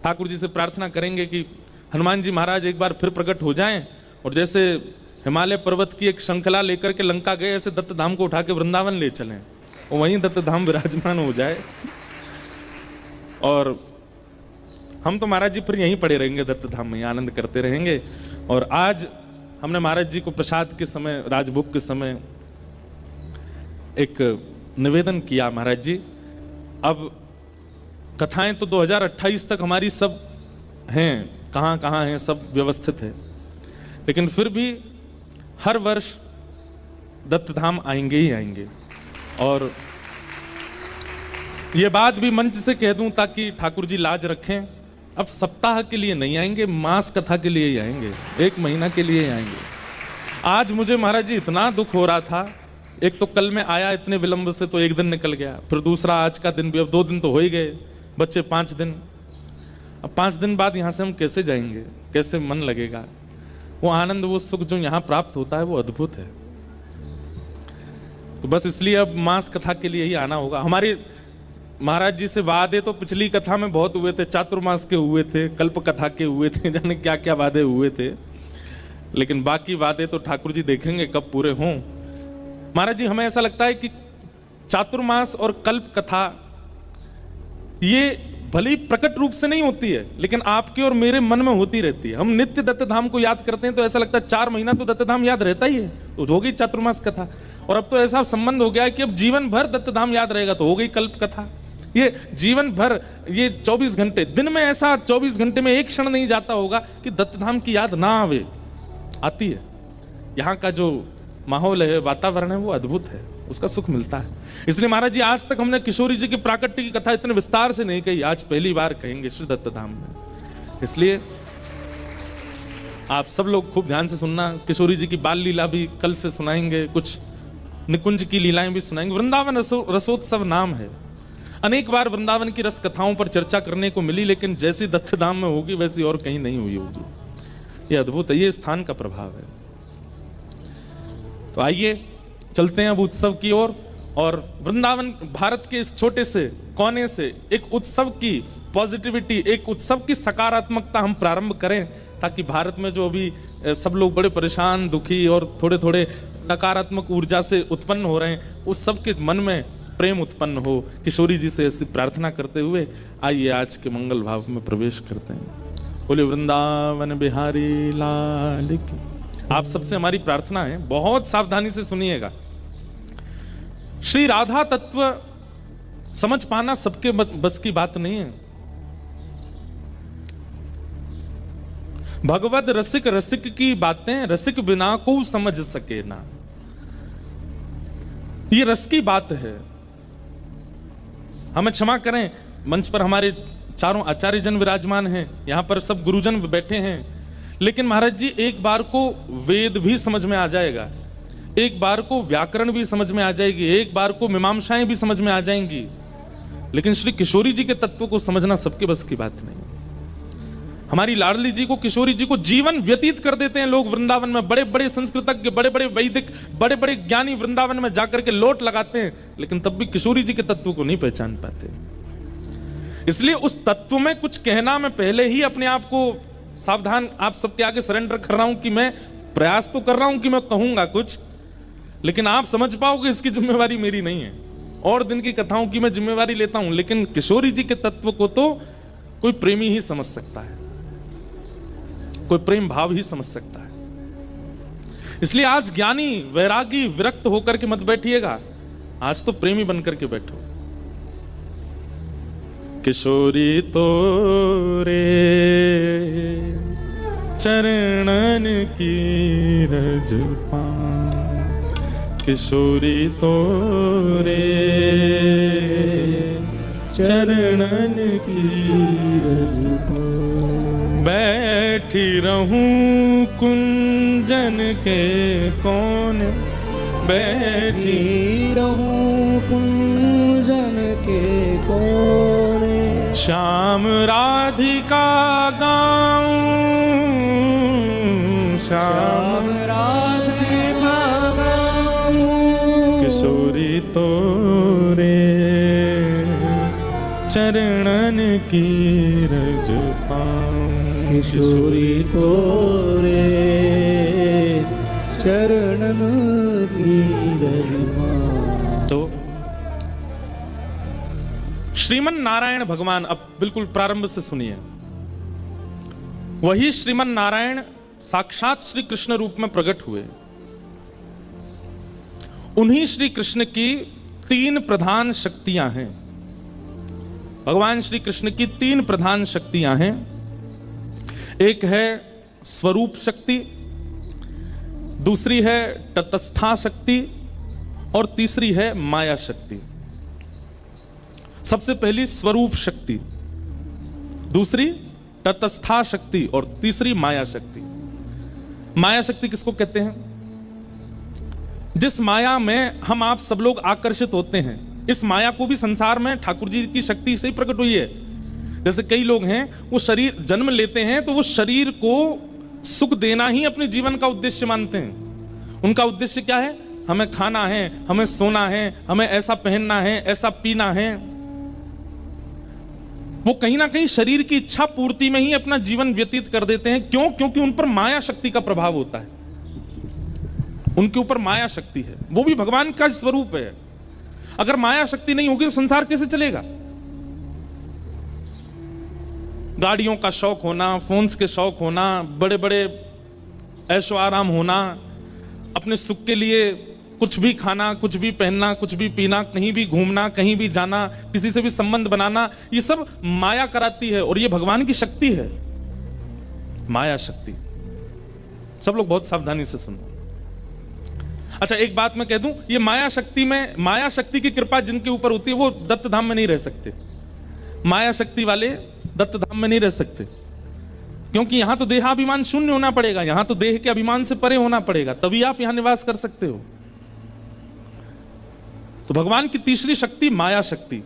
ठाकुर जी से प्रार्थना करेंगे कि हनुमान जी महाराज एक बार फिर प्रकट हो जाएं और जैसे हिमालय पर्वत की एक श्रृंखला लेकर के लंका गए ऐसे दत्त धाम को उठा के वृंदावन ले चलें और वहीं दत्त धाम विराजमान हो जाए। और हम तो महाराज जी फिर यहीं पड़े रहेंगे दत्त धाम में, आनंद करते रहेंगे। और आज हमने महाराज जी को प्रसाद के समय, राजभोग के समय एक निवेदन किया, महाराज जी अब कथाएं तो 2028 तक हमारी सब हैं, कहाँ कहाँ हैं सब व्यवस्थित है, लेकिन फिर भी हर वर्ष दत्त धाम आएंगे ही आएंगे। और ये बात भी मंच से कह दूं ताकि ठाकुर जी लाज रखें, अब सप्ताह के लिए नहीं आएंगे, मास कथा के लिए ही आएंगे, 1 महीना के लिए ही आएंगे। आज मुझे महाराज जी इतना दुख हो रहा था, एक तो कल में आया इतने विलंब से तो 1 दिन निकल गया, फिर दूसरा आज का दिन भी, अब 2 दिन तो हो ही गए, बच्चे 5 दिन। अब 5 दिन बाद यहाँ से हम कैसे जाएंगे, कैसे मन लगेगा? वो आनंद, वो सुख जो यहाँ प्राप्त होता है वो अद्भुत है। तो बस इसलिए अब मास कथा के लिए ही आना होगा। हमारे महाराज जी से वादे तो पिछली कथा में बहुत हुए थे, चातुर्मास के हुए थे, कल्प कथा के हुए थे, जाने क्या क्या वादे हुए थे, लेकिन बाकी वादे तो ठाकुर जी देखेंगे कब पूरे हों। महाराज जी हमें ऐसा लगता है कि चातुर्मास और कल्प कथा ये भले ही प्रकट रूप से नहीं होती है, लेकिन आपके और मेरे मन में होती रहती है। हम नित्य दत्त धाम को याद करते हैं तो ऐसा लगता है 4 महीना तो दत्त धाम याद रहता ही है, तो हो गई चातुर्मास कथा। और अब तो ऐसा संबंध हो गया है कि अब जीवन भर दत्त धाम याद रहेगा, तो हो गई कल्प कथा। ये जीवन भर, ये 24 घंटे, दिन में ऐसा 24 घंटे में एक क्षण नहीं जाता होगा कि दत्त धाम की याद ना आवे, आती है। यहाँ का जो माहौल है, वातावरण है, वो अद्भुत है, उसका सुख मिलता है। इसलिए महाराज जी आज तक हमने किशोरी जी की प्राकट्य की कथा इतने विस्तार से नहीं कही, आज पहली बार कहेंगे श्री दत्त धाम में। इसलिए आप सब लोग खूब ध्यान से सुनना। किशोरी जी की बाल लीला भी कल से सुनाएंगे, कुछ निकुंज की लीलाएं भी सुनाएंगे। वृंदावन रसोत्सव नाम है। अनेक बार वृंदावन की रस कथाओं पर चर्चा करने को मिली, लेकिन जैसी दत्त धाम में होगी वैसी और कहीं नहीं हुई होगी। ये अद्भुत है, ये स्थान का प्रभाव है। तो आइए चलते हैं अब उत्सव की ओर। और वृंदावन भारत के इस छोटे से कोने से एक उत्सव की पॉजिटिविटी, एक उत्सव की सकारात्मकता हम प्रारंभ करें, ताकि भारत में जो अभी सब लोग बड़े परेशान, दुखी और थोड़े थोड़े नकारात्मक ऊर्जा से उत्पन्न हो रहे हैं, उस सब के मन में प्रेम उत्पन्न हो। किशोरी जी से ऐसी प्रार्थना करते हुए आइए आज के मंगल भाव में प्रवेश करते हैं। बोले वृंदावन बिहारी लाल की। आप सबसे हमारी प्रार्थना है, बहुत सावधानी से सुनिएगा। श्री राधा तत्व समझ पाना सबके बस की बात नहीं है। भगवद रसिक रसिक की बातें रसिक बिना को समझ सके ना, ये रस की बात है। हमें क्षमा करें, मंच पर हमारे चारों आचार्य जन विराजमान हैं, यहां पर सब गुरुजन बैठे हैं, लेकिन महाराज जी एक बार को वेद भी समझ में आ जाएगा, एक बार को व्याकरण भी समझ में आ जाएगी, एक बार को मीमांसाएं भी समझ में आ जाएंगी, लेकिन श्री किशोरी जी के तत्व को समझना सबके बस की बात नहीं। हमारी लाडली जी को, किशोरी जी को जीवन व्यतीत कर देते हैं लोग वृंदावन में, बड़े बड़े संस्कृतज्ञ, बड़े बड़े वैदिक, बड़े बड़े ज्ञानी वृंदावन में जाकर के लोट लगाते हैं, लेकिन तब भी किशोरी जी के तत्व को नहीं पहचान पाते। इसलिए उस तत्व में कुछ कहना, मैं पहले ही अपने आप को सावधान आप सबके आगे सरेंडर कर रहा हूं कि मैं प्रयास तो कर रहा हूं कि मैं कहूंगा कुछ, लेकिन आप समझ पाओगे इसकी जिम्मेवारी मेरी नहीं है। और दिन की कथाओं की मैं जिम्मेवारी लेता हूं, लेकिन किशोरी जी के तत्व को तो कोई प्रेमी ही समझ सकता है, कोई प्रेम भाव ही समझ सकता है। इसलिए आज ज्ञानी, वैरागी, विरक्त होकर के मत बैठिएगा, आज तो प्रेमी बनकर के बैठो। किशोरी तो रे चरणन की रज पान, किशोरी तो रे चरणन की रज पान, बैठी रहूं कुंजन के कोने, बैठी रहूं कुंजन के कोने, श्याम राधिका गाऊं, श्याम राधिका गाऊं, किशोरी तो रे चरणन की रज ब्रज पाऊं किशोरी तोरे चरणन की रजमा। तो श्रीमन नारायण भगवान, अब बिल्कुल प्रारंभ से सुनिए, वही श्रीमन नारायण साक्षात श्री कृष्ण रूप में प्रकट हुए। उन्हीं श्री कृष्ण की 3 प्रधान शक्तियां हैं। भगवान श्री कृष्ण की 3 प्रधान शक्तियां हैं। एक है स्वरूप शक्ति, दूसरी है तटस्था शक्ति और तीसरी है माया शक्ति। सबसे पहली स्वरूप शक्ति, दूसरी तटस्था शक्ति और तीसरी माया शक्ति। माया शक्ति किसको कहते हैं? जिस माया में हम आप सब लोग आकर्षित होते हैं, इस माया को भी संसार में ठाकुर जी की शक्ति से ही प्रकट हुई है। जैसे कई लोग हैं, वो शरीर जन्म लेते हैं तो वो शरीर को सुख देना ही अपने जीवन का उद्देश्य मानते हैं। उनका उद्देश्य क्या है? हमें खाना है, हमें सोना है, हमें ऐसा पहनना है, ऐसा पीना है। वो कहीं ना कहीं शरीर की इच्छा पूर्ति में ही अपना जीवन व्यतीत कर देते हैं। क्यों? क्योंकि उन पर माया शक्ति का प्रभाव होता है। उनके ऊपर माया शक्ति है, वो भी भगवान का स्वरूप है। अगर माया शक्ति नहीं होगी तो संसार कैसे चलेगा? गाड़ियों का शौक होना, फोन्स के शौक होना, बड़े बड़े ऐशो आराम होना, अपने सुख के लिए कुछ भी खाना, कुछ भी पहनना, कुछ भी पीना, कहीं भी घूमना, कहीं भी जाना, किसी से भी संबंध बनाना, ये सब माया कराती है और ये भगवान की शक्ति है, माया शक्ति। सब लोग बहुत सावधानी से सुनो। अच्छा, एक बात मैं कह दूं, ये माया शक्ति में, माया शक्ति की कृपा जिनके ऊपर होती है वो दत्त धाम में नहीं रह सकते। माया शक्ति वाले दत्त धाम में नहीं रह सकते, क्योंकि यहां तो देहाभिमान शून्य होना पड़ेगा, यहां तो देह के अभिमान से परे होना पड़ेगा, तभी आप यहां निवास कर सकते हो। तो भगवान की तीसरी शक्ति माया शक्ति,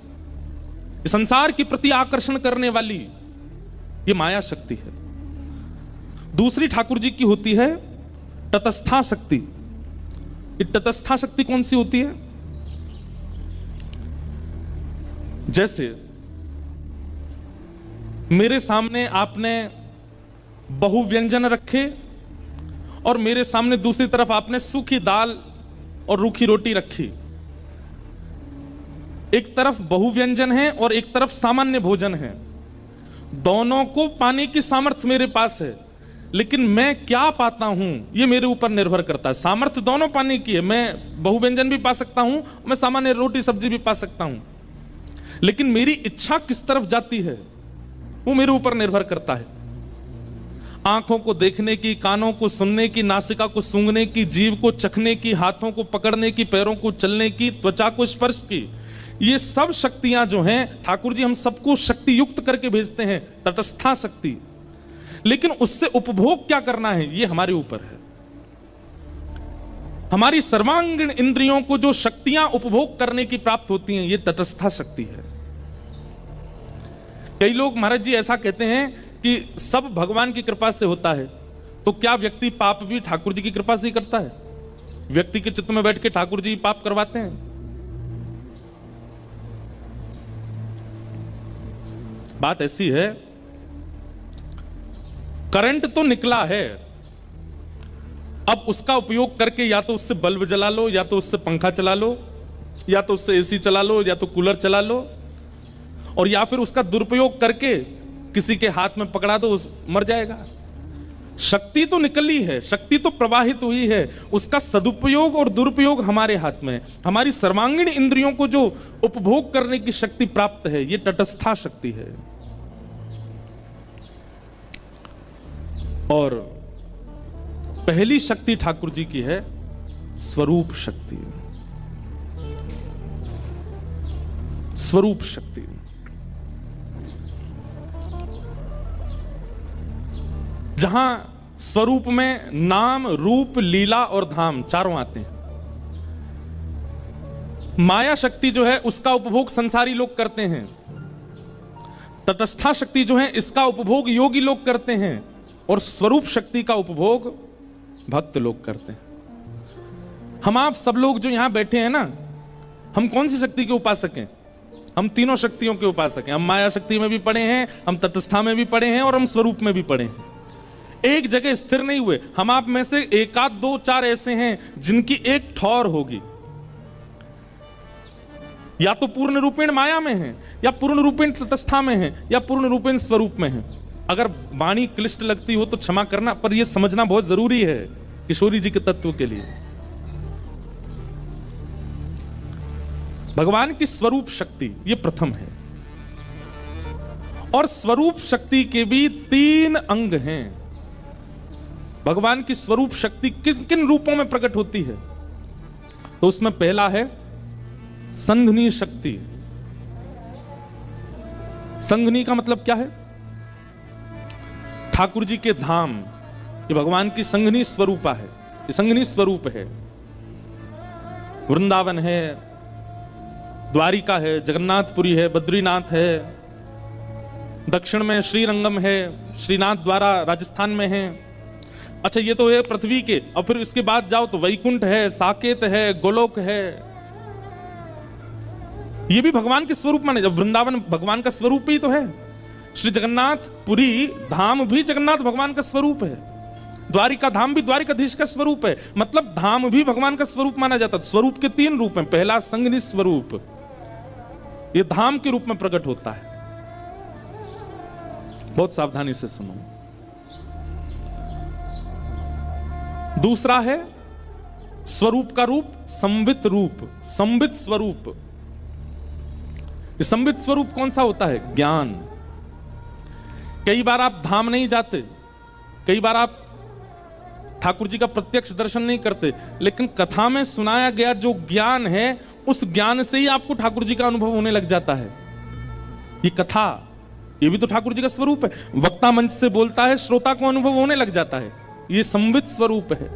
संसार के प्रति आकर्षण करने वाली ये माया शक्ति है। दूसरी ठाकुर जी की होती है तटस्था शक्ति। ये तटस्था शक्ति कौन सी होती है? जैसे मेरे सामने आपने बहुव्यंजन रखे और मेरे सामने दूसरी तरफ आपने सूखी दाल और रूखी रोटी रखी। एक तरफ बहुव्यंजन है और एक तरफ सामान्य भोजन है। दोनों को पाने की सामर्थ्य मेरे पास है, लेकिन मैं क्या पाता हूं ये मेरे ऊपर निर्भर करता है। सामर्थ्य दोनों पाने की है, मैं बहुव्यंजन भी पा सकता हूं, मैं सामान्य रोटी सब्जी भी पा सकता हूं, लेकिन मेरी इच्छा किस तरफ जाती है वो मेरे ऊपर निर्भर करता है। आंखों को देखने की, कानों को सुनने की, नासिका को सूंघने की, जीभ को चखने की, हाथों को पकड़ने की, पैरों को चलने की, त्वचा को स्पर्श की, ये सब शक्तियां जो हैं ठाकुर जी हम सबको शक्ति युक्त करके भेजते हैं, तटस्था शक्ति। लेकिन उससे उपभोग क्या करना है ये हमारे ऊपर है। हमारी सर्वांगीण इंद्रियों को जो शक्तियां उपभोग करने की प्राप्त होती हैं ये तटस्था शक्ति है। कई लोग महाराज जी ऐसा कहते हैं कि सब भगवान की कृपा से होता है, तो क्या व्यक्ति पाप भी ठाकुर जी की कृपा से ही करता है? व्यक्ति के चित्त में बैठ के ठाकुर जी पाप करवाते हैं? बात ऐसी है, करंट तो निकला है, अब उसका उपयोग करके या तो उससे बल्ब जला लो, या तो उससे पंखा चला लो, या तो उससे एसी चला लो, या तो कूलर चला लो, और या फिर उसका दुरुपयोग करके किसी के हाथ में पकड़ा दो, मर जाएगा। शक्ति तो निकली है, शक्ति तो प्रवाहित हुई है, उसका सदुपयोग और दुरुपयोग हमारे हाथ में। हमारी सर्वांगीण इंद्रियों को जो उपभोग करने की शक्ति प्राप्त है ये तटस्था शक्ति है। और पहली शक्ति ठाकुर जी की है स्वरूप शक्ति। स्वरूप शक्ति जहां स्वरूप में नाम, रूप, लीला और धाम चारों आते हैं। माया शक्ति जो है उसका उपभोग संसारी लोग करते हैं। तटस्था शक्ति जो है इसका उपभोग योगी लोग करते हैं, और स्वरूप शक्ति का उपभोग भक्त लोग करते हैं। हम आप सब लोग जो यहां बैठे हैं ना, हम कौन सी शक्ति के उपासक हैं? हम तीनों शक्तियों के उपासक हैं। हम माया शक्ति में भी पड़े हैं, हम तटस्था में भी पड़े हैं और हम स्वरूप में भी पड़े हैं। एक जगह स्थिर नहीं हुए। हम आप में से एकाध दो चार ऐसे हैं जिनकी एक ठौर होगी, या तो पूर्ण रूपेण माया में है, या पूर्ण रूपेण तटस्था में है, या पूर्ण रूपेण स्वरूप में है। अगर वाणी क्लिष्ट लगती हो तो क्षमा करना, पर यह समझना बहुत जरूरी है किशोरी जी के तत्व के लिए। भगवान की स्वरूप शक्ति ये प्रथम है, और स्वरूप शक्ति के भी 3 अंग हैं। भगवान की स्वरूप शक्ति किन किन रूपों में प्रकट होती है? तो उसमें पहला है संघनी शक्ति। संघनी का मतलब क्या है? ठाकुर जी के धाम, ये भगवान की संघनी स्वरूपा है, ये संघनी स्वरूप है। वृंदावन है, द्वारिका है, जगन्नाथपुरी है, बद्रीनाथ है, दक्षिण में श्रीरंगम है, श्रीनाथ द्वारा राजस्थान में है। अच्छा, ये तो है पृथ्वी के, और फिर इसके बाद जाओ तो वैकुंठ है, साकेत है, गोलोक है, ये भी भगवान के स्वरूप माने। जब वृंदावन भगवान का स्वरूप ही तो है, श्री जगन्नाथपुरी धाम भी जगन्नाथ भगवान का स्वरूप है, द्वारिका धाम भी द्वारिकाधीश का स्वरूप है, मतलब धाम भी भगवान का स्वरूप माना जाता है। स्वरूप के 3 रूप हैं। पहला संघनी स्वरूप, ये धाम के रूप में प्रकट होता है। बहुत सावधानी से सुनो। दूसरा है स्वरूप का रूप, संवित रूप, संवित स्वरूप। ये संवित स्वरूप कौन सा होता है? ज्ञान। कई बार आप धाम नहीं जाते, कई बार आप ठाकुर जी का प्रत्यक्ष दर्शन नहीं करते, लेकिन कथा में सुनाया गया जो ज्ञान है, उस ज्ञान से ही आपको ठाकुर जी का अनुभव होने लग जाता है। ये कथा, ये भी तो ठाकुर जी का स्वरूप है। वक्ता मंच से बोलता है, श्रोता को अनुभव होने लग जाता है, ये संवित स्वरूप है।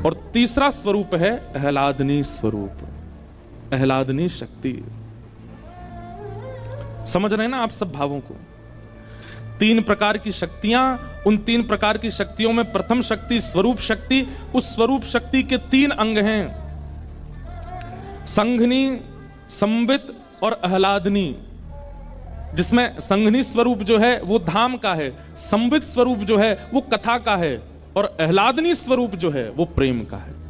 और तीसरा स्वरूप है आह्लादनी स्वरूप, आह्लादनी शक्ति। समझ रहे हैं ना आप सब भावों को? 3 प्रकार की शक्तियां, उन 3 प्रकार की शक्तियों में प्रथम शक्ति स्वरूप शक्ति। उस स्वरूप शक्ति के 3 अंग हैं, संघनी, संवित और आह्लादनी। जिसमें संघनी स्वरूप जो है वो धाम का है, संवित स्वरूप जो है वो कथा का है, और आह्लादनी स्वरूप जो है वो प्रेम का है।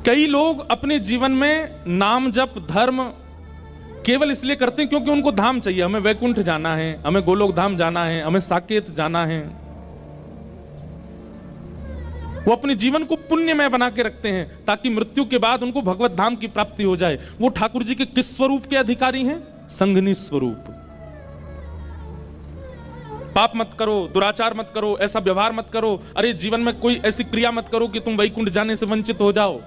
कई लोग अपने जीवन में नाम जप धर्म केवल इसलिए करते हैं क्योंकि उनको धाम चाहिए। हमें वैकुंठ जाना है, हमें गोलोक धाम जाना है, हमें साकेत जाना है। वो अपने जीवन को पुण्यमय बना के रखते हैं ताकि मृत्यु के बाद उनको भगवत धाम की प्राप्ति हो जाए। वो ठाकुर जी के किस स्वरूप के अधिकारी हैं? संघनी स्वरूप। पाप मत करो, दुराचार मत करो, ऐसा व्यवहार मत करो, अरे जीवन में कोई ऐसी क्रिया मत करो कि तुम वैकुंठ जाने से वंचित हो जाओ।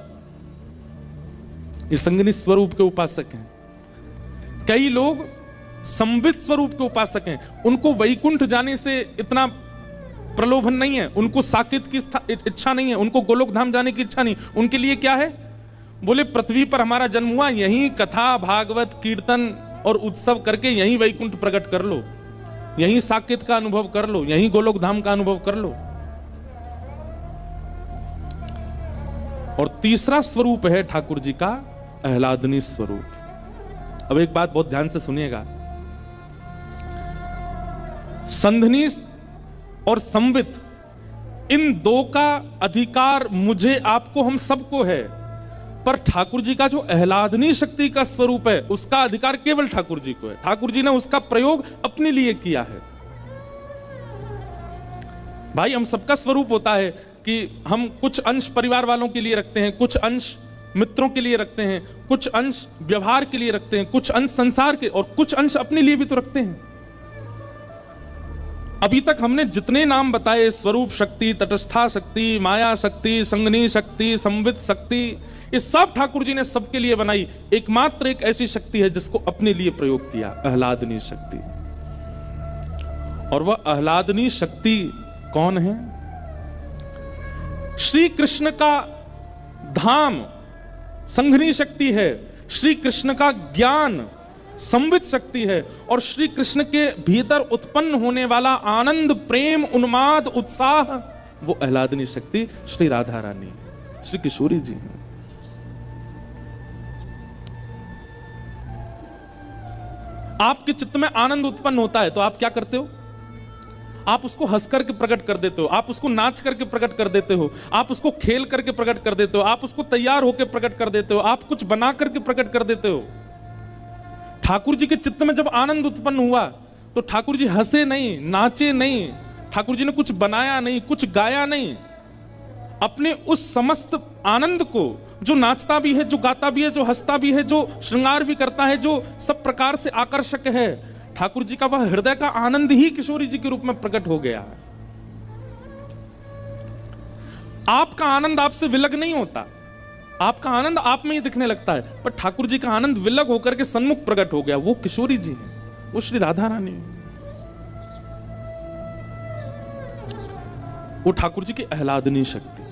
ये संघनी स्वरूप के उपासक हैं। कई लोग संवित स्वरूप के उपासक हैं, उनको वैकुंठ जाने से इतना प्रलोभन नहीं है, उनको साकेत की इच्छा नहीं है, उनको गोलोक धाम जाने की इच्छा नहीं। उनके लिए क्या है? बोले पृथ्वी पर हमारा जन्म हुआ, यहीं कथा भागवत कीर्तन और उत्सव करके यहीं वैकुंठ प्रकट कर लो, यहीं साकेत का अनुभव कर लो, यहीं गोलोक धाम का अनुभव कर लो। और तीसरा स्वरूप है ठाकुर जी का आह्लादनी स्वरूप। अब एक बात बहुत ध्यान से सुनिएगा, संधनी और संवित, इन 2 का अधिकार मुझे, आपको, हम सबको है, पर ठाकुर जी का जो आह्लादनी शक्ति का स्वरूप है उसका अधिकार केवल ठाकुर जी को है। ठाकुर जी ने उसका प्रयोग अपने लिए किया है। भाई, हम सबका स्वरूप होता है कि हम कुछ अंश परिवार वालों के लिए रखते हैं, कुछ अंश मित्रों के लिए रखते हैं, कुछ अंश व्यवहार के लिए रखते हैं, कुछ अंश संसार के, और कुछ अंश अपने लिए भी तो रखते हैं। अभी तक हमने जितने नाम बताए, स्वरूप शक्ति, तटस्था शक्ति, माया शक्ति, संघनी शक्ति, संवित शक्ति, ये सब ठाकुर जी ने सबके लिए बनाई। एकमात्र एक ऐसी शक्ति है जिसको अपने लिए प्रयोग किया, आह्लादनी शक्ति। और वह आह्लादनी शक्ति कौन है? श्री कृष्ण का धाम संघनी शक्ति है, श्री कृष्ण का ज्ञान संवित शक्ति है, और श्री कृष्ण के भीतर उत्पन्न होने वाला आनंद, प्रेम, उन्माद, उत्साह, वो आह्लादनी शक्ति श्री राधा रानी। श्री किशोरी जी हैं। आपके चित्त में आनंद उत्पन्न होता है तो आप क्या करते हो? आप उसको हंस करके प्रकट कर देते हो, आप उसको नाच करके प्रकट कर देते हो, आप उसको खेल करके प्रकट कर देते हो, आप उसको तैयार होकर प्रकट कर देते हो, आप कुछ बना करके प्रकट कर देते हो। ठाकुर जी के चित्त में जब आनंद उत्पन्न हुआ तो ठाकुर जी हंसे नहीं, नाचे नहीं, ठाकुर जी ने कुछ बनाया नहीं, कुछ गाया नहीं। अपने उस समस्त आनंद को, जो नाचता भी है, जो गाता भी है, जो हंसता भी है, जो श्रृंगार भी करता है, जो सब प्रकार से आकर्षक है, ठाकुर जी का वह हृदय का आनंद ही किशोरी जी के रूप में प्रकट हो गया। आपका आनंद आपसे विलग नहीं होता, आपका आनंद आप में ही दिखने लगता है, पर ठाकुर जी का आनंद विलग होकर के सन्मुख प्रकट हो गया। वो किशोरी जी हैं, वो श्री राधा रानी है, वो ठाकुर जी की आह्लादनीय शक्ति।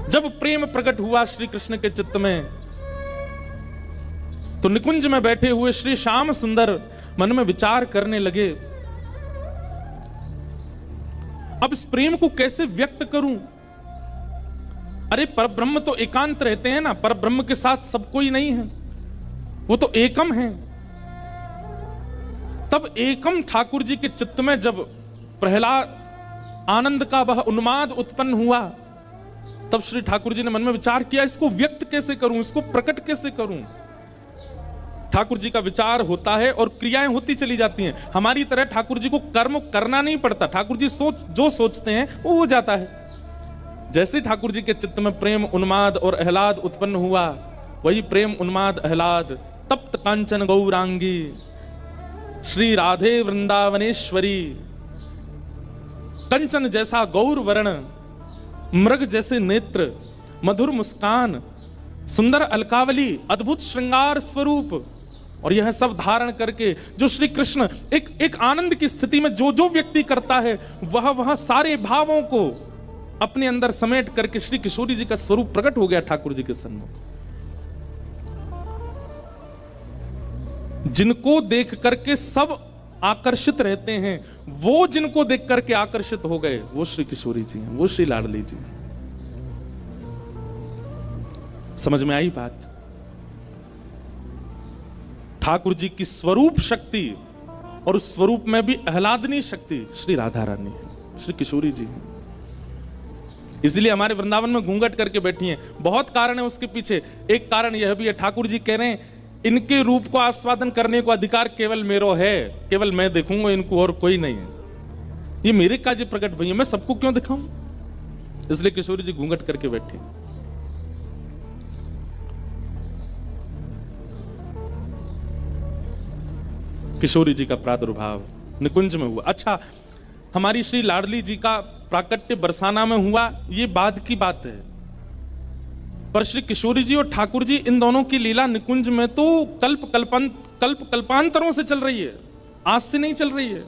जब प्रेम प्रकट हुआ श्री कृष्ण के चित्त में तो निकुंज में बैठे हुए श्री श्याम सुंदर मन में विचार करने लगे, अब इस प्रेम को कैसे व्यक्त करूं? अरे परब्रह्म तो एकांत रहते हैं ना, परब्रह्म के साथ सब कोई नहीं है, वो तो एकम है। तब एकम ठाकुर जी के चित्त में जब प्रहलाद आनंद का वह उन्माद उत्पन्न हुआ, तब श्री ठाकुर जी ने मन में विचार किया, इसको व्यक्त कैसे करूं, इसको प्रकट कैसे करूं? ठाकुर जी का विचार होता है और क्रियाएं होती चली जाती हैं। हमारी तरह ठाकुर जी को कर्म करना नहीं पड़ता, ठाकुर जी जो सोचते हैं वो हो जाता है। जैसे ठाकुर जी के चित्त में प्रेम उन्माद और आह्लाद उत्पन्न हुआ, वही प्रेम उन्माद आह्लाद तप्त कांचन गौरांगी श्री राधे वृंदावनेश्वरी, कंचन जैसा गौर वर्ण, मृग जैसे नेत्र, मधुर मुस्कान, सुंदर अलकावली, अद्भुत श्रृंगार स्वरूप, और यह सब धारण करके जो श्री कृष्ण एक आनंद की स्थिति में जो व्यक्ति करता है, वह सारे भावों को अपने अंदर समेट करके श्री किशोरी जी का स्वरूप प्रकट हो गया ठाकुर जी के सन्मुख। जिनको देख करके सब आकर्षित रहते हैं, वो जिनको देख करके आकर्षित हो गए, वो श्री किशोरी जी हैं, वो श्री लाडली जी हैं। समझ में आई बात? ठाकुर जी की स्वरूप शक्ति और उस स्वरूप में भी आह्लादनीय शक्ति श्री राधा रानी है, श्री किशोरी जी हैं। इसलिए हमारे वृंदावन में घूंघट करके बैठी हैं। बहुत कारण है उसके पीछे। एक कारण यह भी है, ठाकुर जी कह रहे हैं इनके रूप को आस्वादन करने को अधिकार केवल मेरो है, केवल मैं देखूंगा इनको और कोई नहीं है। ये मेरे काज प्रकट भई है, मैं सबको क्यों दिखाऊं? इसलिए किशोरी जी घूंघट करके बैठी। किशोरी जी का प्रादुर्भाव निकुंज में हुआ। अच्छा, हमारी श्री लाडली जी का प्राकट्य बरसाना में हुआ, ये बाद की बात है, पर श्री किशोरी जी और ठाकुर जी इन दोनों की लीला निकुंज में तो कल्प कल्पांतरों से चल रही है, आज से नहीं चल रही है।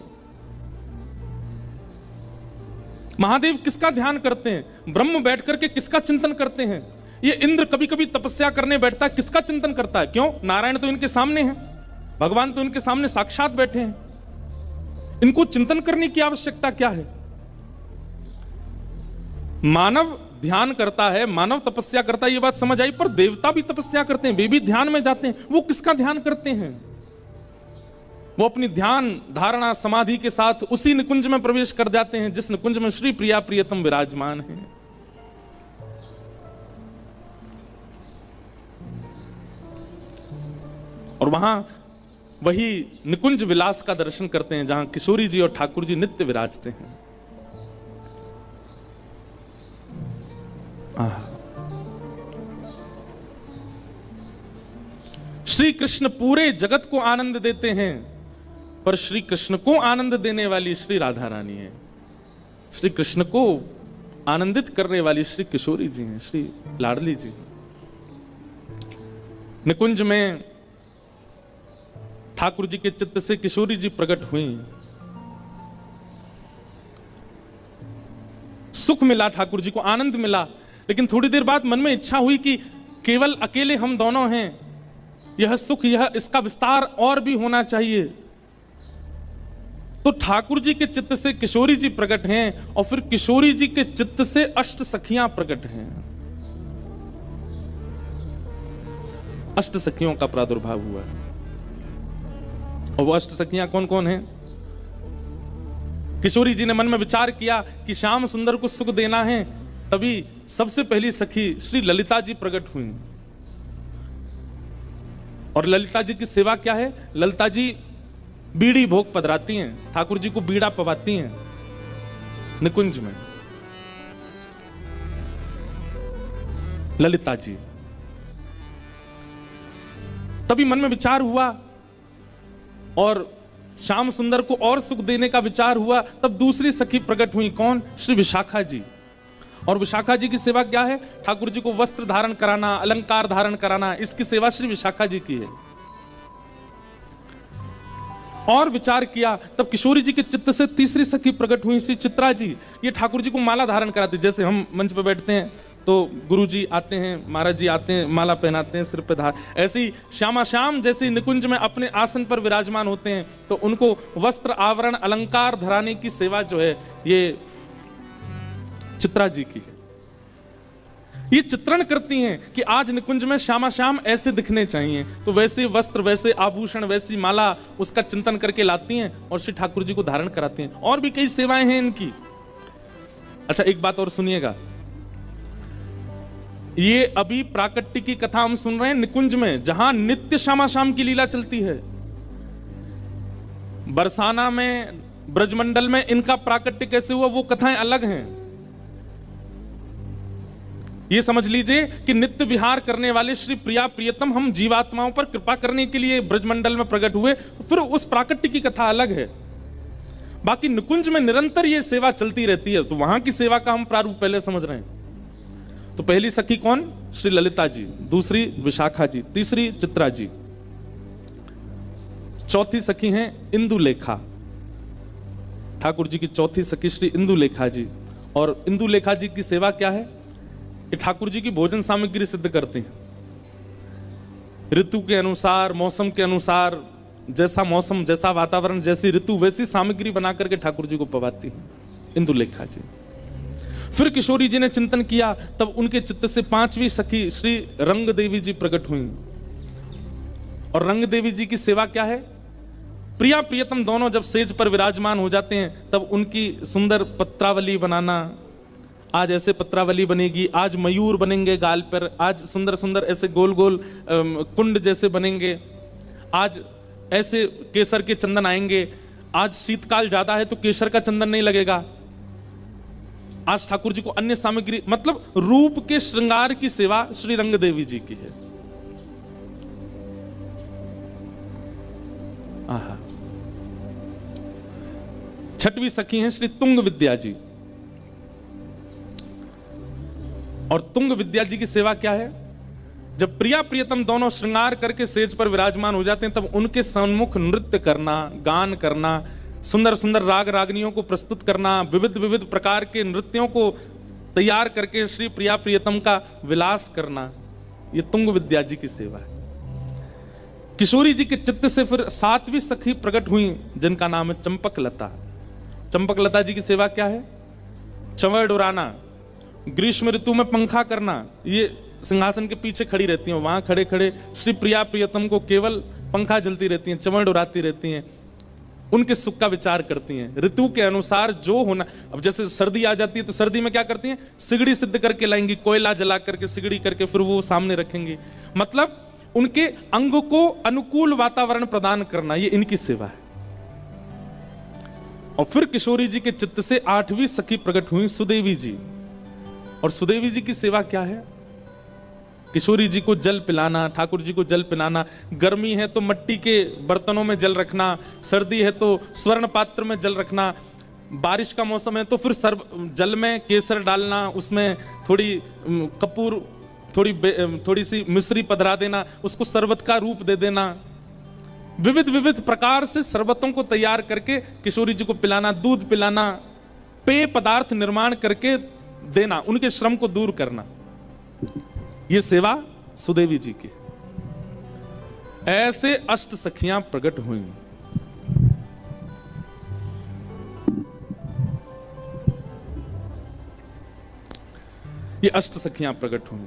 महादेव किसका ध्यान करते हैं? ब्रह्म बैठ करके किसका चिंतन करते हैं? ये इंद्र कभी कभी तपस्या करने बैठता है, किसका चिंतन करता है? क्यों? नारायण तो इनके सामने है, भगवान तो इनके सामने साक्षात बैठे हैं, इनको चिंतन करने की आवश्यकता क्या है? मानव ध्यान करता है, मानव तपस्या करता है, ये बात समझ आई, पर देवता भी तपस्या करते हैं, वे भी ध्यान में जाते हैं। वो किसका ध्यान करते हैं? वो अपनी ध्यान धारणा समाधि के साथ उसी निकुंज में प्रवेश कर जाते हैं जिस निकुंज में श्री प्रिया प्रियतम विराजमान है। और वहां वही निकुंज विलास का दर्शन करते हैं जहां किशोरी जी और ठाकुर जी नित्य विराजते हैं। श्री कृष्ण पूरे जगत को आनंद देते हैं, पर श्री कृष्ण को आनंद देने वाली श्री राधा रानी है, श्री कृष्ण को आनंदित करने वाली श्री किशोरी जी हैं, श्री लाडली जी। निकुंज में ठाकुर जी के चित्त से किशोरी जी प्रकट हुई, सुख मिला, ठाकुर जी को आनंद मिला, लेकिन थोड़ी देर बाद मन में इच्छा हुई कि केवल अकेले हम दोनों हैं, यह सुख, यह इसका विस्तार और भी होना चाहिए। तो ठाकुर जी के चित्त से किशोरी जी प्रकट हैं और फिर किशोरी जी के चित्त से अष्ट सखियां प्रकट हैं। अष्ट सखियों का प्रादुर्भाव हुआ और वो अष्ट सखियां कौन कौन हैं? किशोरी जी ने मन में विचार किया कि श्याम सुंदर को सुख देना है, तभी सबसे पहली सखी श्री ललिता जी प्रकट हुई। और ललिता जी की सेवा क्या है? ललिता जी बीड़ी भोग पधराती हैं, ठाकुर जी को बीड़ा पवाती हैं निकुंज में। ललिता जी, तभी मन में विचार हुआ और श्याम सुंदर को और सुख देने का विचार हुआ। तब दूसरी सखी प्रकट हुई, कौन? श्री विशाखा जी। और विशाखा जी की सेवा क्या है? ठाकुर जी को वस्त्र धारण कराना, अलंकार धारण कराना, इसकी सेवा श्री विशाखा जी की है। और विचार किया तब किशोरी जी के चित्त से तीसरी सखी प्रकट हुई श्री चित्रा जी। ये ठाकुर जी को माला धारण कराती, जैसे हम मंच पे बैठते हैं तो गुरु जी आते हैं, महाराज जी आते हैं, माला पहनाते हैं, सिर पे धार, ऐसे ही श्यामा श्याम जैसे निकुंज में अपने आसन पर विराजमान होते हैं, तो उनको वस्त्र आवरण अलंकार धराने की सेवा जो है ये चित्रा जी की है। ये चित्रण करती हैं कि आज निकुंज में श्यामा श्याम ऐसे दिखने चाहिए, तो वैसे वस्त्र, वैसे आभूषण, वैसी माला उसका चिंतन करके लाती हैं और श्री ठाकुर जी को धारण कराती हैं। और भी कई सेवाएं हैं इनकी। अच्छा, एक बात और सुनिएगा, ये अभी प्राकट्य की कथा हम सुन रहे हैं निकुंज में, जहां नित्य श्यामा श्याम की लीला चलती है। बरसाना में, ब्रजमंडल में इनका प्राकट्य कैसे हुआ वो कथाएं अलग हैं। ये समझ लीजिए कि नित्य विहार करने वाले श्री प्रिया प्रियतम हम जीवात्माओं पर कृपा करने के लिए ब्रजमंडल में प्रकट हुए, फिर उस प्राकट्य की कथा अलग है। बाकी निकुंज में निरंतर ये सेवा चलती रहती है, तो वहां की सेवा का हम प्रारूप पहले समझ रहे हैं। तो पहली सखी कौन? श्री ललिता जी, दूसरी विशाखा जी, तीसरी चित्रा जी, चौथी सखी हैं इंदुलेखा। ठाकुर जी की चौथी सखी श्री इंदुलेखा जी। और इंदुलेखा जी की सेवा क्या है? ये ठाकुर जी की भोजन सामग्री सिद्ध करते हैं। ऋतु के अनुसार, मौसम के अनुसार, जैसा मौसम, जैसा वातावरण, जैसी ऋतु, वैसी सामग्री बना करके ठाकुर जी को पवाती है इंदुलेखा जी। फिर किशोरी जी ने चिंतन किया, तब उनके चित्त से पांचवी सखी श्री रंग देवी जी प्रकट हुई। और रंग देवी जी की सेवा क्या है? प्रिया प्रियतम दोनों जब सेज पर विराजमान हो जाते हैं, तब उनकी सुंदर पत्रावली बनाना। आज ऐसे पत्रावली बनेगी, आज मयूर बनेंगे गाल पर, आज सुंदर सुंदर ऐसे गोल गोल कुंड जैसे बनेंगे, आज ऐसे केसर के चंदन आएंगे। आज शीतकाल ज्यादा है तो केसर का चंदन नहीं लगेगा। आज ठाकुर जी को अन्य सामग्री, मतलब रूप के श्रृंगार की सेवा श्री रंग देवी जी की है। आहा। छठवीं सखी हैं श्री तुंग विद्या जी। और तुंग विद्या जी की सेवा क्या है? जब प्रिया प्रियतम दोनों श्रृंगार करके सेज पर विराजमान हो जाते हैं, तब उनके सम्मुख नृत्य करना, गान करना, सुंदर सुंदर राग रागनियों को प्रस्तुत करना, विविध विविध प्रकार के नृत्यों को तैयार करके श्री प्रिया प्रियतम का विलास करना, ये तुंग विद्या जी की सेवा है। किशोरी जी के चित्त से फिर सातवीं सखी प्रकट हुई, जिनका नाम है चंपक लता। चंपक लता जी की सेवा क्या है? चंवर उड़ाना, ग्रीष्म ऋतु में पंखा करना। ये सिंहासन के पीछे खड़ी रहती हैं, वहां खड़े खड़े श्री प्रिया प्रियतम को केवल पंखा जलती रहती हैं, चंवर उड़ाती रहती हैं, उनके सुख का विचार करती हैं। ऋतु के अनुसार जो होना, अब जैसे सर्दी आ जाती है तो सर्दी में क्या करती हैं? सिगड़ी सिद्ध करके लाएंगी, कोयला जला करके सिगड़ी करके फिर वो सामने रखेंगी। मतलब उनके अंग को अनुकूल वातावरण प्रदान करना, ये इनकी सेवा है। और फिर किशोरी जी के चित्त से आठवीं सखी प्रकट हुई सुदेवी जी। और सुदेवी जी की सेवा क्या है? किशोरी जी को जल पिलाना, ठाकुर जी को जल पिलाना। गर्मी है तो मिट्टी के बर्तनों में जल रखना, सर्दी है तो स्वर्ण पात्र में जल रखना, बारिश का मौसम है तो फिर जल में केसर डालना, उसमें थोड़ी कपूर, थोड़ी सी मिश्री पधरा देना, उसको शरबत का रूप दे देना। विविध विविध प्रकार से शरबतों को तैयार करके किशोरी जी को पिलाना, दूध पिलाना, पेय पदार्थ निर्माण करके देना, उनके श्रम को दूर करना, ये सेवा सुदेवी जी की। ऐसे अष्ट सखियां प्रकट हुई। ये अष्ट सखियां प्रकट हुई।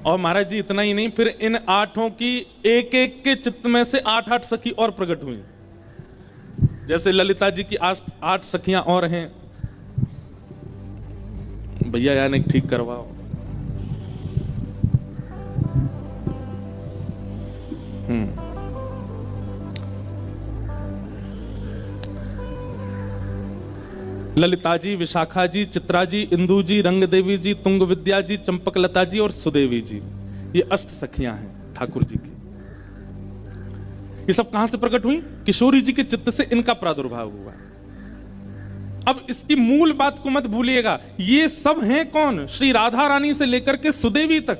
और महाराज जी इतना ही नहीं, फिर इन आठों की एक एक के चित्त में से 8-8 सखी और प्रकट हुई। जैसे ललिता जी की 8 सखियां और हैं। भैया यानी ठीक करवाओ। ललिता जी, विशाखा जी, चित्रा जी, इंदु जी, रंग देवी जी, तुंग विद्या जी, चंपकलता जी और सुदेवी जी, ये अष्ट सखियां हैं ठाकुर जी की। ये सब कहां से प्रकट हुई? किशोरी जी के चित्त से इनका प्रादुर्भाव हुआ। अब इसकी मूल बात को मत भूलिएगा, ये सब हैं कौन? श्री राधा रानी से लेकर के सुदेवी तक,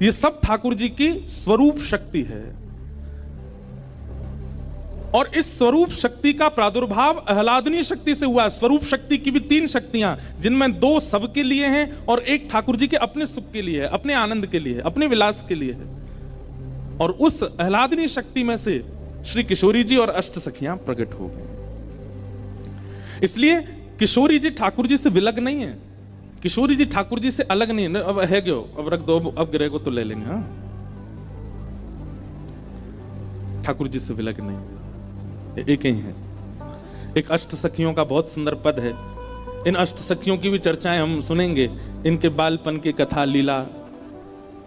ये सब ठाकुर जी की स्वरूप शक्ति है। और इस स्वरूप शक्ति का प्रादुर्भाव आह्लादनी शक्ति से हुआ। स्वरूप शक्ति की भी 3 शक्तियां, जिनमें 2 सबके लिए हैं और एक ठाकुर जी के अपने सुख के लिए है, अपने आनंद के लिए है, अपने विलास के लिए है। और उस आह्लादनी शक्ति में से श्री किशोरी जी और अष्ट सखियां प्रकट हो गई। इसलिए किशोरी जी ठाकुर जी से विलग नहीं है, किशोरी जी ठाकुर जी से अलग नहीं है। अब है क्यों, अब रख दो, अब गिरे को तो ले लेंगे। हाँ, ठाकुर जी से विलग नहीं, एक ही है। एक अष्ट सखियों का बहुत सुंदर पद है। इन अष्ट सखियों की भी चर्चाएं हम सुनेंगे, इनके बालपन की कथा लीला।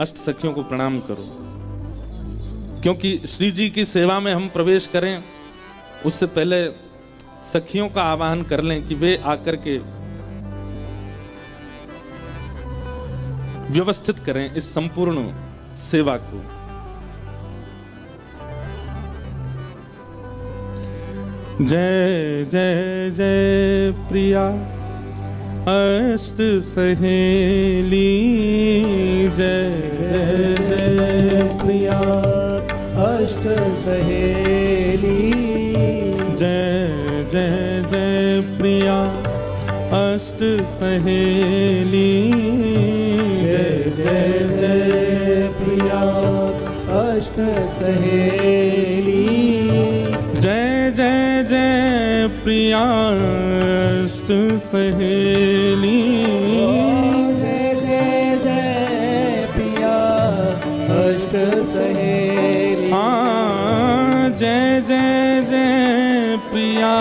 अष्ट सखियों को प्रणाम करो, क्योंकि श्री जी की सेवा में हम प्रवेश करें उससे पहले सखियों का आवाहन कर लें कि वे आकर के व्यवस्थित करें इस संपूर्ण सेवा को। जय जय जय प्रिया अष्ट सहेली, जय जय जय प्रिया अष्ट सहेली, जय जय जय प्रिया अष्ट सहेली, जय जय जय प्रिया अष्ट सहेली, जय जय जय प्रिया अष्ट सहेली, जय जय जय प्रिया अष्ट सहेली, हाँ, जय जय जय प्रिया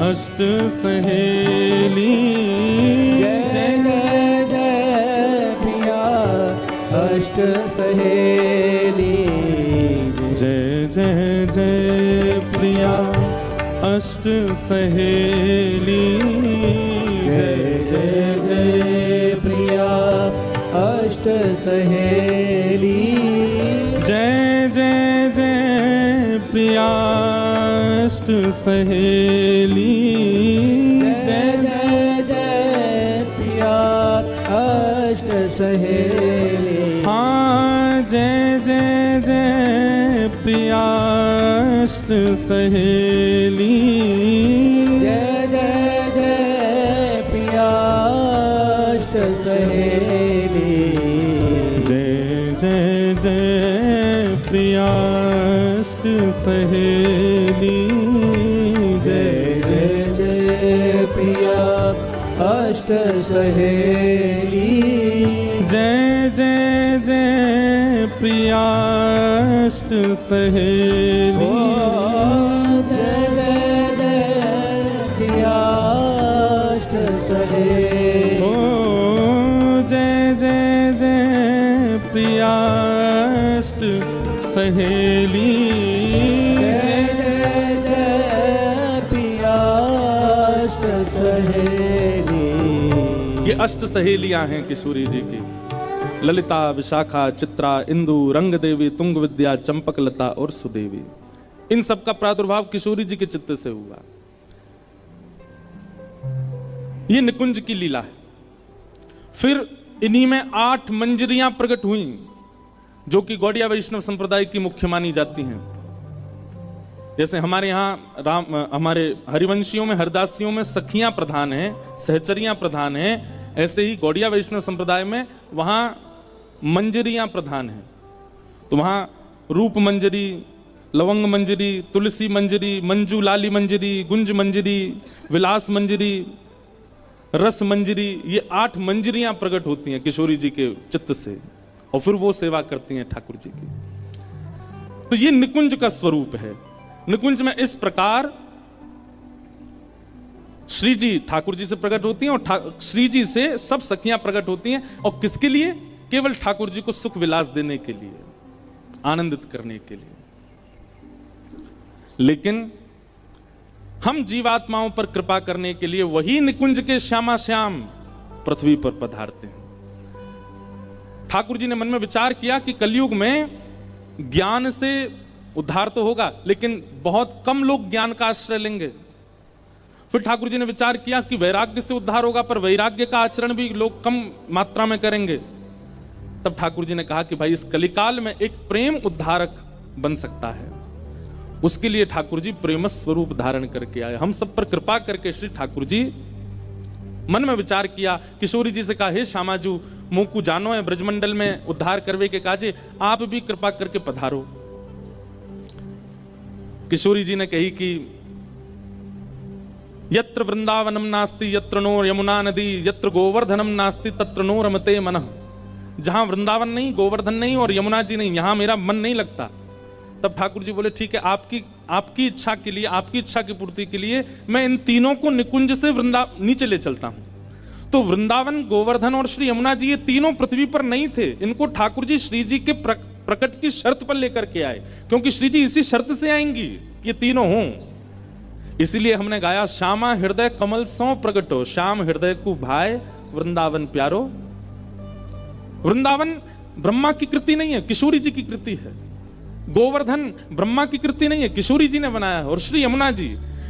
अष्ट सहेली, जय जय जय प्रिया अष्ट सहेली, जय जय जय प्रिया अष्ट सहेली, जय जय जय प्रिया अष्ट सहेली, जय जय जय प्रिया अष्ट सहेली, जय जय जय प्रिया अष्ट सहेली, हाँ, जय जय जय प्रिया अष्ट सहेली, जय जय जय प्रिया अष्ट सहेली, जय जय जय प्रिया अष्ट सहेली, जय जय जय प्रिया अष्ट सहेली, जय जय जय प्रिया अष्ट सहेली, जय जय जय प्रिया अष्ट सहेली, जय जय जय प्रिया अष्ट सहेली, जय जय जय प्रिया अष्ट सहेली। ये अष्ट सहेलियां हैं किशोरी जी की। ललिता, विशाखा, चित्रा, इंदु, रंग देवी, तुंग विद्या, चंपकलता और सुदेवी। इन सब का प्रादुर्भाव किशोरी जी के चित्त से हुआ। ये निकुंज की लीला है। फिर इन्हीं में 8 मंजरियां प्रकट हुई, जो कि गौड़िया वैष्णव संप्रदाय की मुख्य मानी जाती हैं। जैसे हमारे यहाँ हमारे हरिवंशियों में, हरदासियों में सखियां प्रधान हैं, सहचरियां प्रधान हैं, ऐसे ही गौड़िया वैष्णव संप्रदाय में वहां मंजरियां प्रधान हैं। तो वहां रूप मंजरी, लवंग मंजरी, तुलसी मंजरी, मंजू लाली मंजरी, गुंज मंजरी, विलास मंजरी, रस मंजरी, ये 8 मंजरियां प्रकट होती हैं किशोरी जी के चित्त से, और फिर वो सेवा करती हैं ठाकुर जी की। तो ये निकुंज का स्वरूप है। निकुंज में इस प्रकार श्री जी ठाकुर जी से प्रकट होती हैं और श्री जी से सब सखियां प्रकट होती हैं। और किसके लिए? केवल ठाकुर जी को सुख विलास देने के लिए, आनंदित करने के लिए। लेकिन हम जीवात्माओं पर कृपा करने के लिए वही निकुंज के श्यामा श्याम पृथ्वी पर पधारते हैं। ठाकुर जी ने मन में विचार किया कि कलयुग में ज्ञान से उद्धार तो होगा, लेकिन बहुत कम लोग ज्ञान का आश्रय लेंगे। फिर ठाकुर जी ने विचार किया कि वैराग्य से उद्धार होगा, पर वैराग्य का आचरण भी लोग कम मात्रा में करेंगे। तब ठाकुर जी ने कहा कि भाई इस कलिकाल में एक प्रेम उद्धारक बन सकता है। उसके लिए ठाकुर जी प्रेम स्वरूप धारण करके आए। हम सब पर कृपा करके श्री ठाकुर जी मन में विचार किया, किशोरी जी से कहा, हे श्यामाजू मोकू जानो है ब्रजमंडल में उद्धार करवे के काजे, आप भी कृपा करके पधारो। किशोरी जी ने कही कि यत्र वृंदावनम नास्ति यत्र नो यमुना नदी यत्र गोवर्धनम नास्ति तत्र नो रमते मनः। जहां वृंदावन नहीं, गोवर्धन नहीं और यमुना जी नहीं, यहां मेरा मन नहीं लगता। तब ठाकुर जी बोले, ठीक है, आपकी इच्छा के लिए, आपकी इच्छा की पूर्ति के लिए मैं इन तीनों को निकुंज से नीचे ले चलता हूं। तो वृंदावन, गोवर्धन और श्री यमुना जी, ये तीनों पृथ्वी पर नहीं थे। इनको ठाकुर जी श्री जी के प्रकट की शर्त पर लेकर के आए, क्योंकि श्री जी इसी शर्त से आएंगी ये तीनों हों। इसीलिए हमने गाया, श्यामा हृदय कमल सौ प्रगटो, श्याम हृदय को भाई वृंदावन प्यारो। वृंदावन ब्रह्मा की कृति नहीं है, किशोरी जी की कृति है। गोवर्धन ब्रह्मा की कृति नहीं है, किशोरी जी ने बनाया है। और श्री यमुना जी,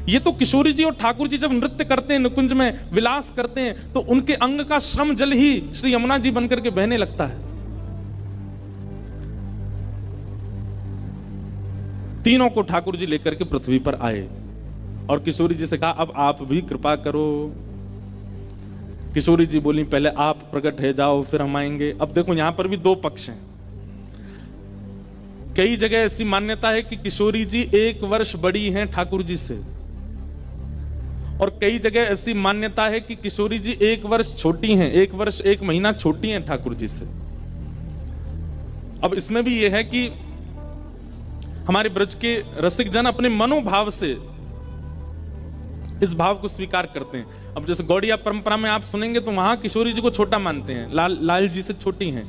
ये तो किशोरी जी और ठाकुर जी जब नृत्य करते हैं, निकुंज में विलास करते हैं, तो उनके अंग का श्रम जल ही श्री यमुना जी बनकर के बहने लगता है। तीनों को ठाकुर जी लेकर के पृथ्वी पर आए और किशोरी जी से कहा, अब आप भी कृपा करो। किशोरी जी बोली, पहले आप प्रकट है जाओ, फिर हम आएंगे। अब देखो यहां पर भी दो पक्ष हैं। कई जगह ऐसी मान्यता है कि किशोरी जी 1 वर्ष बड़ी हैं ठाकुर जी से, और कई जगह ऐसी मान्यता है कि किशोरी जी 1 वर्ष छोटी हैं, 1 वर्ष 1 महीना छोटी हैं ठाकुर जी से। अब इसमें भी यह है कि हमारे ब्रज के रसिक जन अपने मनोभाव से इस भाव को स्वीकार करते हैं। अब जैसे गौड़िया परंपरा में आप सुनेंगे तो वहां किशोरी जी को छोटा मानते हैं, लाल जी से छोटी हैं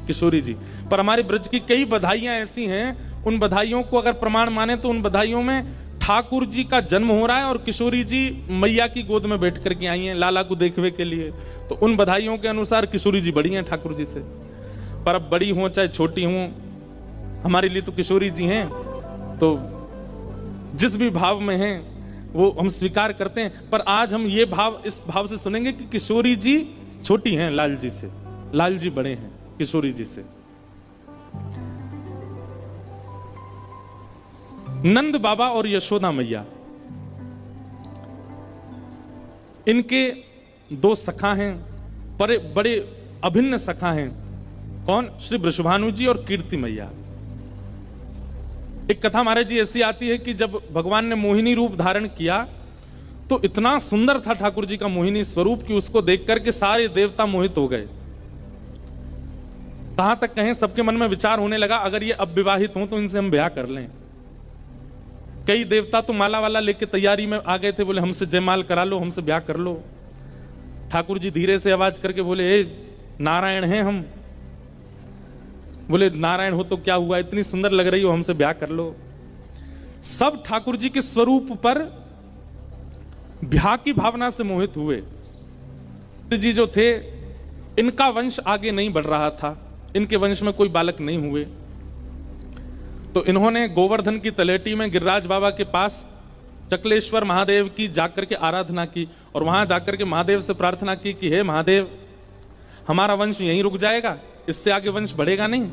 किशोरी जी। पर हमारे ब्रज की कई बधाइयां ऐसी हैं, उन बधाइयों को अगर प्रमाण माने तो उन बधाइयों में ठाकुर जी का जन्म हो रहा है और किशोरी जी मैया की गोद में बैठ करके आई हैं लाला को देखने के लिए। तो उन बधाइयों के अनुसार किशोरी जी बड़ी हैं ठाकुर जी से। पर अब बड़ी हो चाहे छोटी हो, हमारे लिए तो किशोरी जी हैं। तो जिस भी भाव में हैं वो हम स्वीकार करते हैं। पर आज हम ये भाव, इस भाव से सुनेंगे कि किशोरी जी छोटी हैं लाल जी से, लाल जी बड़े हैं किशोरी जी से। नंद बाबा और यशोदा मैया, इनके 2 सखा हैं, बड़े अभिन्न सखा हैं। कौन? श्री वृषभानु जी और कीर्ति मैया। एक कथा महाराज जी ऐसी आती है कि जब भगवान ने मोहिनी रूप धारण किया तो इतना सुंदर था ठाकुर जी का मोहिनी स्वरूप कि उसको देख करके सारे देवता मोहित हो गए। कहां तक कहें, सबके मन में विचार होने लगा, अगर ये अब विवाहित हों तो इनसे हम ब्याह कर लें। कई देवता तो माला वाला लेके तैयारी में आ गए थे, बोले हमसे जयमाल करा लो, हमसे ब्याह कर लो। ठाकुर जी धीरे से आवाज करके बोले, ए नारायण हैं हम। बोले नारायण हो तो क्या हुआ, इतनी सुंदर लग रही हो, हमसे ब्याह कर लो। सब ठाकुर जी के स्वरूप पर ब्याह की भावना से मोहित हुए। जी जो थे, इनका वंश आगे नहीं बढ़ रहा था, इनके वंश में कोई बालक नहीं हुए। तो इन्होंने गोवर्धन की तलेटी में गिरिराज बाबा के पास चकलेश्वर महादेव की जाकर के आराधना की और वहां जाकर के महादेव से प्रार्थना की कि हे महादेव, हमारा वंश यहीं रुक जाएगा, इससे आगे वंश बढ़ेगा नहीं।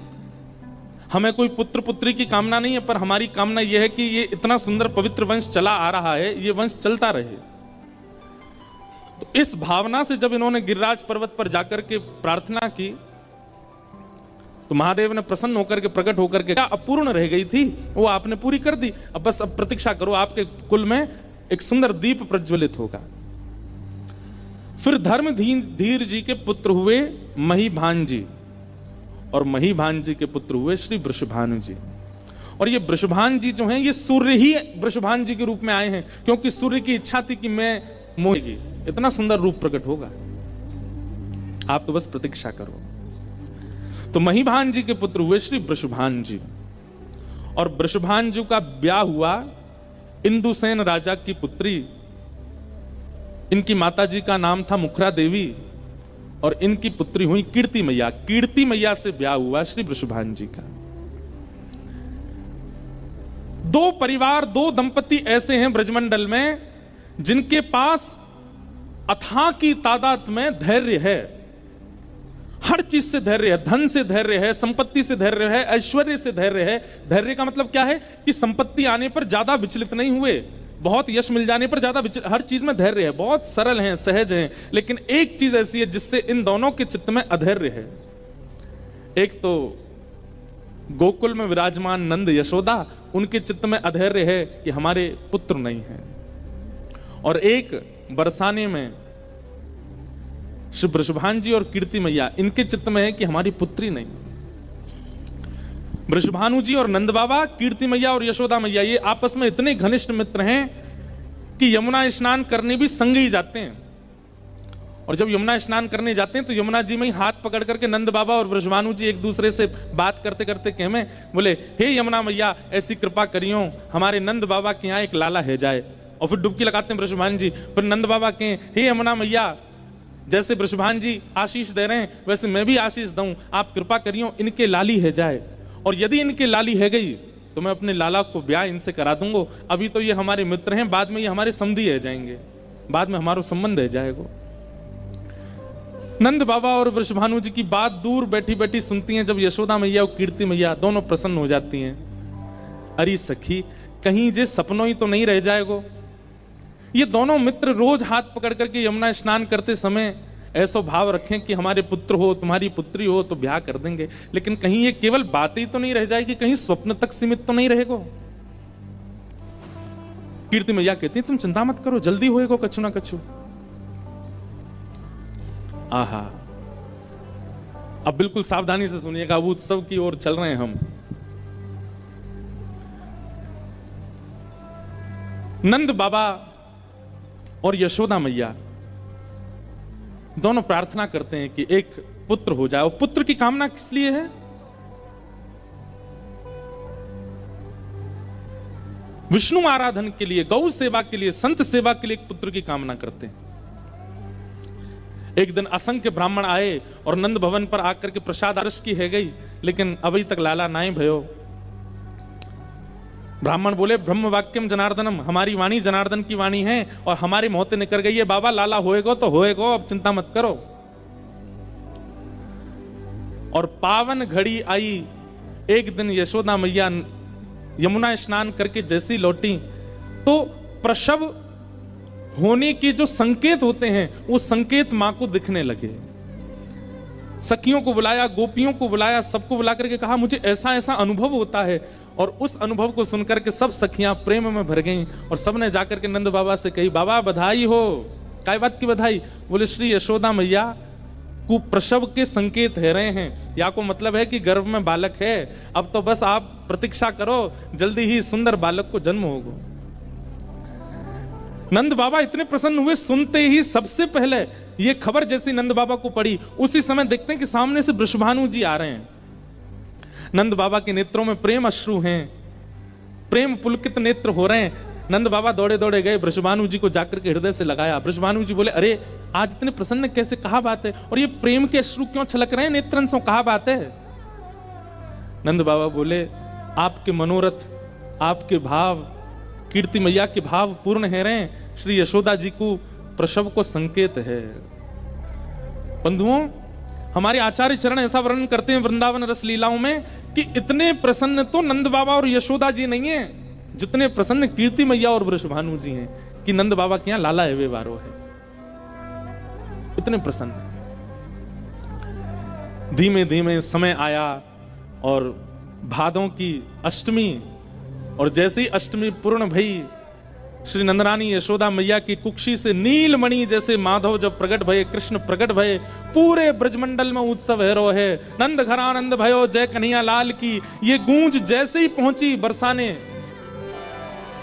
हमें कोई पुत्र पुत्री की कामना नहीं है, पर हमारी कामना यह है कि ये इतना सुंदर पवित्र वंश चला आ रहा है, ये वंश चलता रहे। तो इस भावना से जब इन्होंने गिरिराज पर्वत पर जाकर के प्रार्थना की तो महादेव ने प्रसन्न होकर के, प्रकट होकर के, क्या अपूर्ण रह गई थी वो आपने पूरी कर दी। अब बस अब प्रतीक्षा करो, आपके कुल में एक सुंदर दीप प्रज्वलित होगा। फिर धर्म धीर जी के पुत्र हुए महीभान जी, और महीभान जी के पुत्र हुए श्री वृषभानु जी। और ये वृषभान जी जो हैं, ये सूर्य ही वृषभान जी के रूप में आए हैं, क्योंकि सूर्य की इच्छा थी कि मैं मोहेगी, इतना सुंदर रूप प्रकट होगा, आप तो बस प्रतीक्षा करो। तो महीभान जी के पुत्र हुए श्री वृषभान जी, और वृषभान जी का ब्याह हुआ इंदुसेन राजा की पुत्री, इनकी माता जी का नाम था मुखरा देवी, और इनकी पुत्री हुई कीर्ति मैया। कीर्ति मैया से ब्याह हुआ श्री वृषभान जी का। दो परिवार, दो दंपति ऐसे हैं ब्रजमंडल में जिनके पास अथाह की तादाद में धैर्य है, हर चीज से धैर्य है, धन से धैर्य है, संपत्ति से धैर्य है, ऐश्वर्य से धैर्य है। धैर्य का मतलब क्या है कि संपत्ति आने पर ज्यादा विचलित नहीं हुए, बहुत यश मिल जाने पर ज्यादा हर चीज में धैर्य है, बहुत सरल हैं, सहज हैं। लेकिन एक चीज ऐसी है जिससे इन दोनों के चित्त में अधैर्य है। एक तो गोकुल में विराजमान नंद यशोदा, उनके चित्त में अधैर्य है कि हमारे पुत्र नहीं है, और एक बरसाने में श्री वृषभान जी और कीर्ति मैया, इनके चित्त में है कि हमारी पुत्री नहीं। वृषभानु जी और नंद बाबा, कीर्ति मैया और यशोदा मैया, ये आपस में इतने घनिष्ठ मित्र हैं कि यमुना स्नान करने भी संग ही जाते हैं। और जब यमुना स्नान करने जाते हैं तो यमुना जी में ही हाथ पकड़ करके नंद बाबा और वृषभानु जी एक दूसरे से बात करते करते कहमें बोले, हे यमुना मैया ऐसी कृपा करियो हमारे नंद बाबा के यहाँ एक लाला है जाए। और फिर डुबकी लगाते हैं वृषभान जी, फिर नंद बाबा कहें, हे यमुना मैया जैसे वृषभान जी आशीष दे रहे हैं वैसे मैं भी आशीष दूं, आप कृपा करियो इनके लाली है जाए, और यदि इनके लाली है गई तो मैं अपने लाला को ब्याह इनसे करा दूंगा। अभी तो ये हमारे मित्र हैं, बाद में ये हमारे समधी है जाएंगे, बाद में हमारा संबंध है जाएगा। नंद बाबा और वृषभानु जी की बात दूर बैठी बैठी सुनती हैं। जब यशोदा मैया और कीर्ति मैया दोनों प्रसन्न हो जाती हैं, अरे सखी कहीं जे सपनों ही तो नहीं रह जाएगो। ये दोनों मित्र रोज हाथ पकड़ करके यमुना स्नान करते समय ऐसा भाव रखें कि हमारे पुत्र हो, तुम्हारी पुत्री हो तो ब्याह कर देंगे, लेकिन कहीं ये केवल बातें ही तो नहीं रह जाएगी, कहीं स्वप्न तक सीमित तो नहीं रहेगो। कीर्ति मैया कहती तुम चिंता मत करो, जल्दी होएगो कछु ना कछु। आहा, अब बिल्कुल सावधानी से सुनिएगा, वो उत्सव की ओर चल रहे हैं हम। नंद बाबा और यशोदा मैया दोनों प्रार्थना करते हैं कि एक पुत्र हो जाए। और पुत्र की कामना किस लिए है? विष्णु आराधन के लिए, गौ सेवा के लिए, संत सेवा के लिए एक पुत्र की कामना करते हैं। एक दिन असंख्य ब्राह्मण आए और नंद भवन पर आकर के प्रसाद अरस की है गई, लेकिन अभी तक लाला नहीं भयो। ब्राह्मण बोले, ब्रह्म वाक्यम जनार्दनम, हमारी वाणी जनार्दन की वाणी है और हमारी मौतें निकल गई है बाबा, लाला होएगो तो होएगो, अब चिंता मत करो। और पावन घड़ी आई। एक दिन यशोदा मैया यमुना स्नान करके जैसी लौटी तो प्रसव होने के जो संकेत होते हैं वो संकेत मां को दिखने लगे। सखियों को बुलाया, गोपियों को बुलाया, सबको बुला करके कहा मुझे ऐसा ऐसा अनुभव होता है। और उस अनुभव को सुनकर के सब सखियां प्रेम में भर गईं और सबने जाकर के नंद बाबा से कही, बाबा बधाई हो। काय बात की बधाई? बोले श्री यशोदा मैया को प्रसव के संकेत है रहे हैं, या को मतलब है कि गर्भ में बालक है, अब तो बस आप प्रतीक्षा करो, जल्दी ही सुंदर बालक को जन्म होगा। नंद बाबा इतने प्रसन्न हुए, सुनते ही सबसे पहले ये खबर जैसी नंद बाबा को पड़ी, उसी समय देखते हैं कि सामने से वृषभानु जी आ रहे हैं। नंद बाबा के नेत्रों में प्रेम अश्रु हैं, प्रेम पुलकित नेत्र हो रहे हैं। नंद बाबा दौड़े दौड़े गए, वृषभानु जी को जाकर के हृदय से लगाया। वृषभानु जी बोले, अरे आज इतने प्रसन्न कैसे, कहा बात है? और ये प्रेम के अश्रु क्यों छलक रहे हैं नेत्रन से, कहा बात है? नंद बाबा बोले, आपके मनोरथ, आपके भाव, कीर्ति मैया के भाव पूर्ण है रहे हैं। श्री यशोदा जी को प्रसव को संकेत है। बंधुओं, हमारे आचार्य चरण ऐसा वर्णन करते हैं वृंदावन रस लीलाओं में कि इतने प्रसन्न तो नंद बाबा और यशोदा जी नहीं है जितने प्रसन्न कीर्ति मैया और वृषभानु जी हैं कि नंद बाबा के यहां लाला एवे वारो है। इतने प्रसन्न। धीमे धीमे समय आया और भादों की अष्टमी, और जैसी अष्टमी पूर्ण भई श्री नंदरानी यशोदा मैया की कुक्षी से नीलमणि जैसे माधव जब प्रकट भये, कृष्ण प्रकट भये, पूरे ब्रजमंडल में उत्सव है रो है। नंद घरानंद भयो जय कन्हैया लाल की, ये गूंज जैसे ही पहुंची बरसाने,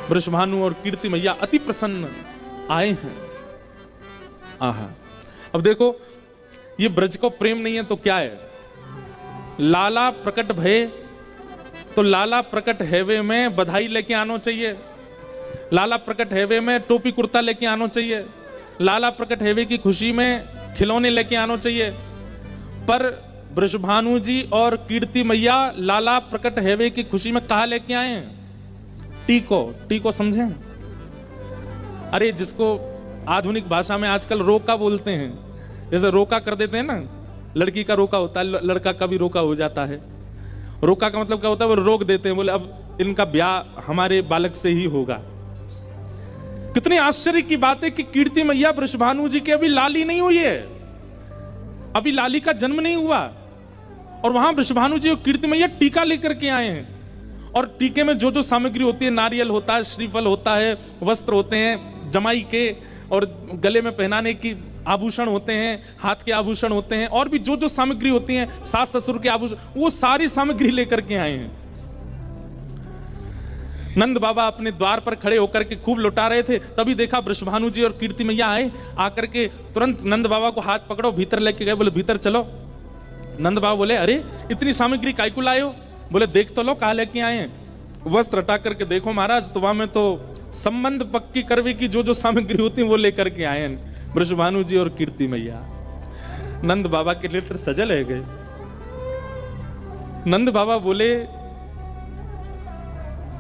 वृषभानु और कीर्ति मैया अति प्रसन्न आए हैं। आहा, अब देखो ये ब्रज को प्रेम नहीं है तो क्या है? लाला प्रकट भये, तो लाला प्रकट हैवे में बधाई लेके आना चाहिए, लाला प्रकट हैवे में टोपी कुर्ता लेके आना चाहिए, लाला प्रकट हैवे की खुशी में खिलौने लेके आना चाहिए। पर वृषभानु जी और कीर्ति मैया लाला प्रकट हैवे की खुशी में कहा लेके आए हैं? टीको, टीको समझे? अरे जिसको आधुनिक भाषा में आजकल रोका बोलते हैं, जैसे रोका कर देते हैं ना, लड़की का रोका होता है, लड़का का भी रोका हो जाता है। रोका का मतलब क्या होता है? वो रोक देते हैं, बोले अब इनका ब्याह हमारे बालक से ही होगा। कितनी आश्चर्य की बात है कि कीर्ति मैया वृषभानु जी की अभी लाली नहीं हुई है, अभी लाली का जन्म नहीं हुआ, और वहां वृषभानु जी और कीर्ति मैया टीका लेकर के आए हैं। और टीके में जो जो सामग्री होती है, नारियल होता है, श्रीफल होता है, वस्त्र होते हैं जमाई के, और गले में पहनाने की आभूषण होते हैं, हाथ के आभूषण होते हैं, और भी जो जो सामग्री होती है, सास ससुर के आभूषण, वो सारी सामग्री लेकर के आए हैं। नंद बाबा अपने द्वार पर खड़े होकर के खूब लुटा रहे थे, तभी देखा वृषभानु जी और कीर्ति मैया आए, आकर के तुरंत नंद बाबा को हाथ पकड़ो, भीतर लेके गए, बोले भीतर चलो। नंद बाबा बोले अरे इतनी सामग्री काय को लाए हो? बोले देख तो लो कहा लेके आए हैं। वस्त्र हटा करके देखो महाराज, तो वहां में तो संबंध पक्की करवे की जो जो सामग्री होती है वो लेकर के आए हैं वृषभानु जी और कीर्ति मैया। नंद बाबा के नेत्र सजल है गए। नंद बाबा बोले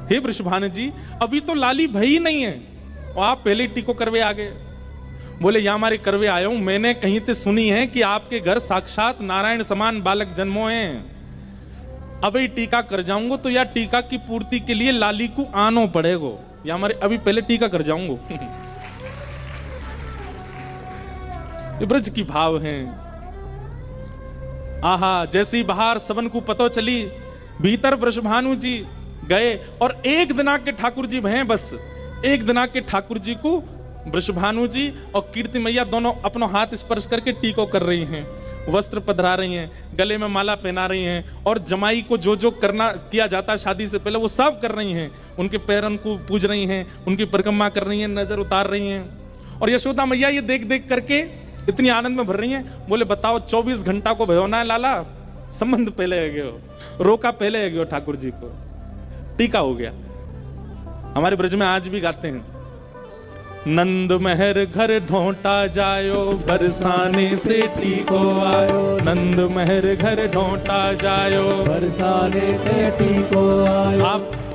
हे वृषभानु जी, अभी तो लाली भई नहीं है और आप पहले ही टीको करवे आ गए। बोले यहाँ हमारे करवे आया हूं, मैंने कहीं से सुनी है कि आपके घर साक्षात नारायण समान बालक जन्मो हैं। अभी टीका कर जाऊंगा तो या टीका की पूर्ति के लिए लाली को आनो पड़ेगा, या हमारे अभी पहले टीका कर जाऊंगा। ये ब्रज की भाव है। आहा, जैसी बाहर सबन को पतो चली, भीतर वृषभानु जी गए और एक दिना के ठाकुर जी हैं, बस एक दिना के ठाकुर जी को वृषभानु जी और कीर्ति मैया दोनों अपनों हाथ स्पर्श करके टीको कर रही हैं, वस्त्र पधरा रही हैं, गले में माला पहना रही हैं, और जमाई को जो जो करना किया जाता है शादी से पहले वो सब कर रही हैं। उनके पैरन को पूज रही हैं, उनकी परिक्रमा कर रही हैं, नजर उतार रही हैं। और यशोदा मैया ये देख देख करके इतनी आनंद में भर रही हैं। बोले बताओ 24 घंटा को भयोना है लाला, संबंध पहले है गयो, रोका पहले है गयो ठाकुर जी को, टीका हो गया। हमारे ब्रज में आज भी गाते हैं, नंद महर घर ढोंटा जायो, बरसाने से टीको आयो। नंद महर घर ढोंटा जायो, बरसाने से टीको आयो।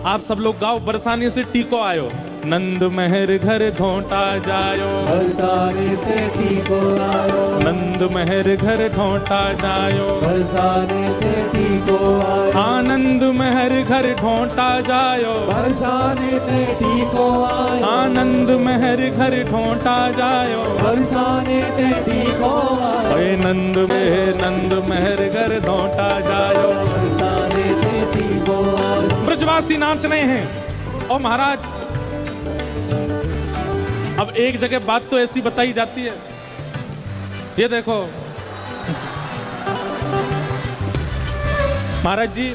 आप सब लोग गाओ, बरसाने से टीको आयो। नंद महर घर ढोंटा जायो, बरसाने से टीको आयो। नंद महर घर ढोंटा जायो, बरसाने से टीको आयो। आनंद महर घर ढोंटा जायो, बरसाने से टीको आयो। आनंद महर घर ढोंटा जायो, बरसाने से टीको आयो। ओए नंद महर घर ढोंटा जायो, बरसाने से टीको आयो। ब्रजवासी नाच रहे हैं। और महाराज अब एक जगह बात तो ऐसी बताई जाती है, ये देखो महाराज जी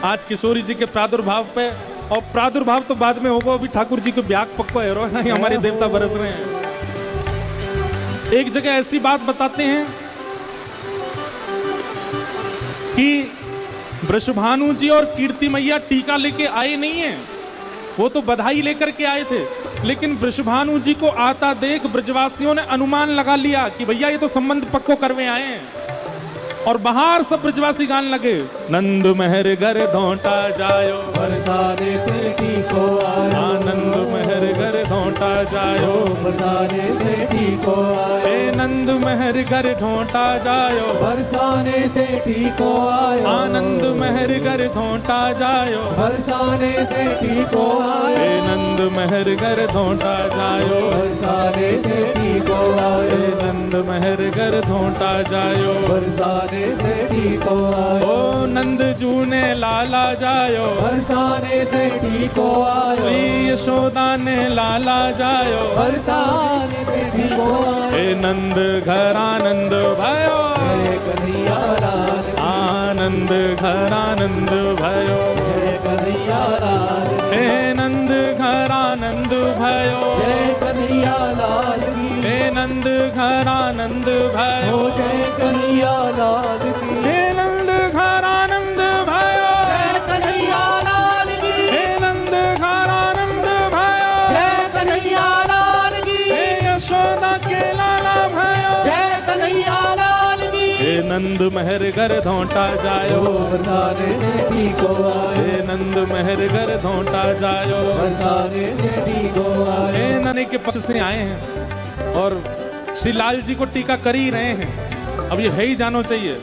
आज किशोरी जी के प्रादुर्भाव पे, और प्रादुर्भाव तो बाद में होगा, अभी ठाकुर जी को ब्याह पक्को है, नहीं हमारे देवता बरस रहे हैं। एक जगह ऐसी बात बताते हैं कि वृषभानु जी और कीर्ति मैया टीका लेके आए नहीं है, वो तो बधाई लेकर के आए थे। लेकिन वृषभानु जी को आता देख ब्रजवासियों ने अनुमान लगा लिया कि भैया ये तो संबंध पक्को करवे आए हैं, और बाहर सब ब्रजवासी गाने लगे, नंद महर घर ढोंटा जायो, बरसाने से टीको आयो। आनंद महर घर ढोंटा जायो, बरसाने से टीको आयो। हे नंद महर घर ढोंटा जायो, बरसाने से टीको आयो। आनंद महर घर ढोंटा जायो, बरसाने से टीको आयो। हे नंद महर घर ढोंटा जायो, बरसाने से टीको आयो। हे नंद महर घर ढोंटा जायो, बरसाने से टीको आयो। ओ नंद जू ने लाला जायो, बरसाने से ठीक हो आयो, श्री यशोदा ने लाला जायो, बरसाने से ठीक हो आयो, हे नंद घर आनंद भयो, जय कन्हैया लाल की, आनंद घर आनंद भयो, जय कन्हैया लाल की, हे नंद घर आनंद भयो, जय कन्हैया लाल की, हे नंद घर आनंद भयो, हो जय कन्हैया लाल की, हे नंद घर आनंद भयो, जय कन्हैया लाल की, हे नंद घर आनंद भयो, जय कन्हैया लाल की, हे यशोदा के लाला भयो, जय कन्हैया लाल की, हे नंद महर घर धोंटा जायो, बरसाने से ठीक हो आयो, हे नंद महर घर धोंटा जायो, बरसाने से ठीक हो आयो, हे नने के पक्ष से आए हैं और श्री लाल जी को टीका कर ही रहे हैं। अब ये है ही जानो चाहिए,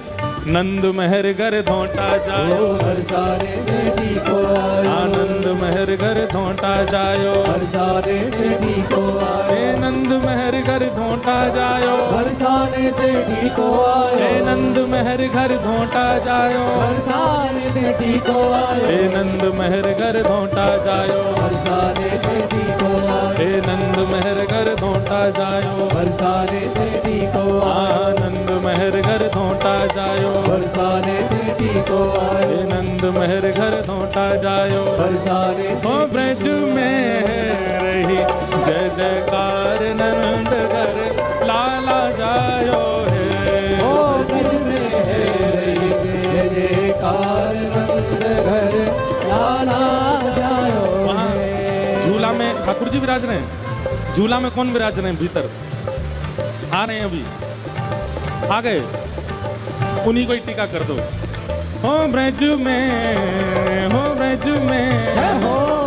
नंद महर घर धोंटा जायो, बरसाने से ठीक हो आयो, आनंद महर घर धोंटा जायो, बरसाने से ठीक हो हे आयो, नंद महर घर धोंटा जायो, बरसाने से ठीक हो हे आयो, नंद महर घर धोंटा जायो, बरसाने से ठीक हो आयो, हे नंद महर घर धोंटा जायो, बरसाने से ठीक हो आयो, हे नंद महर घर धोंटा जायो, बरसाने से ठीक हो आयो, आनंद महर घर धोंटा जायो, बरसाने से ठीक हो हे आयो, नंद महर घर धोंटा जायो, बरसाने ओ से ब्रज में है रही जय जयकार नंद घर लाला जायो है, ओ ब्रज में है रही जय जयकार नंद घर लाला जायो वहाँ है। झूला में ठाकुर जी विराज रहे हैं, झूला में कौन विराज रहे हैं? भीतर आ रहे हैं, अभी आ गए, उन्हीं को ही टीका कर दो। हो ब्रज में, हो ब्रज में,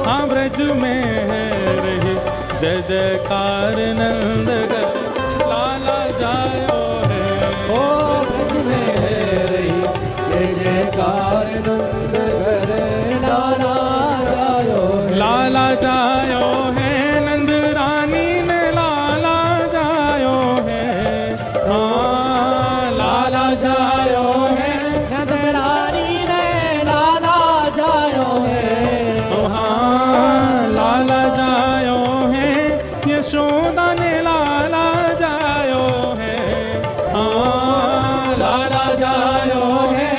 हाँ ब्रज में है रही जय जयकार नंद घर लाला जायो है, ओ ब्रज में है रही जय जयकार नंद घर लाला जायो है। लाला जायो है, नंद रानी ने लाला जायो है, हाँ लाला जायो है नंद रानी ने लाला जायो है, हाँ लाला जायो है, यशोदा ने लाला जायो है, हाँ लाला जायो है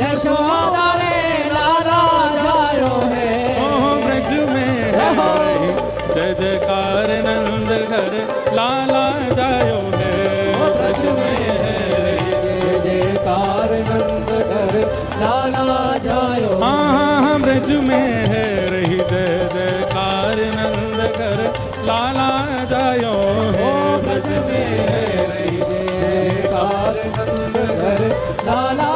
यशोदा ने लाला जायो है। ओ ब्रज में है रही जय जयकार नंद घर लाला जायो है, ओ ब्रज में है रही जय जयकार नंद घर लाला जायो है। हाँ ब्रज में है रही जय जयकार नंद घर लाला जायो है, ओ ब्रज में है रही जय जयकार नंद घर लाला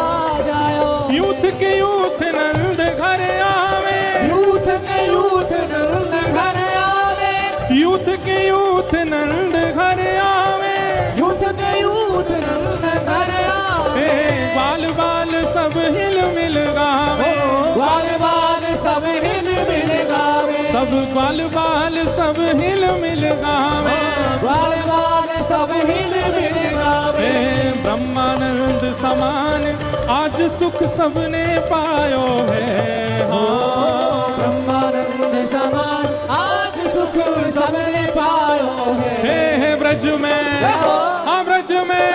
जायो। यूथ के यूथ नंद घर आवे, यूथ के यूथ नंद घर आवे, यूथ के यूथ नंद घर आवे, यूथ के यूथ नंद घर आवे, हे बाल बाल सब हिल मिल गावे, बाल बाल सब हिल मिल गावे, सब बाल बाल सब हिल मिल गावे, बाल बाल सब हिल मिल गावे। हे ब्रह्मानंद समान आज सुख सबने पायो है, हाँ ब्रह्मानंद समान आज सुख सबने पायो है। हे ब्रज में, हाँ ब्रज में,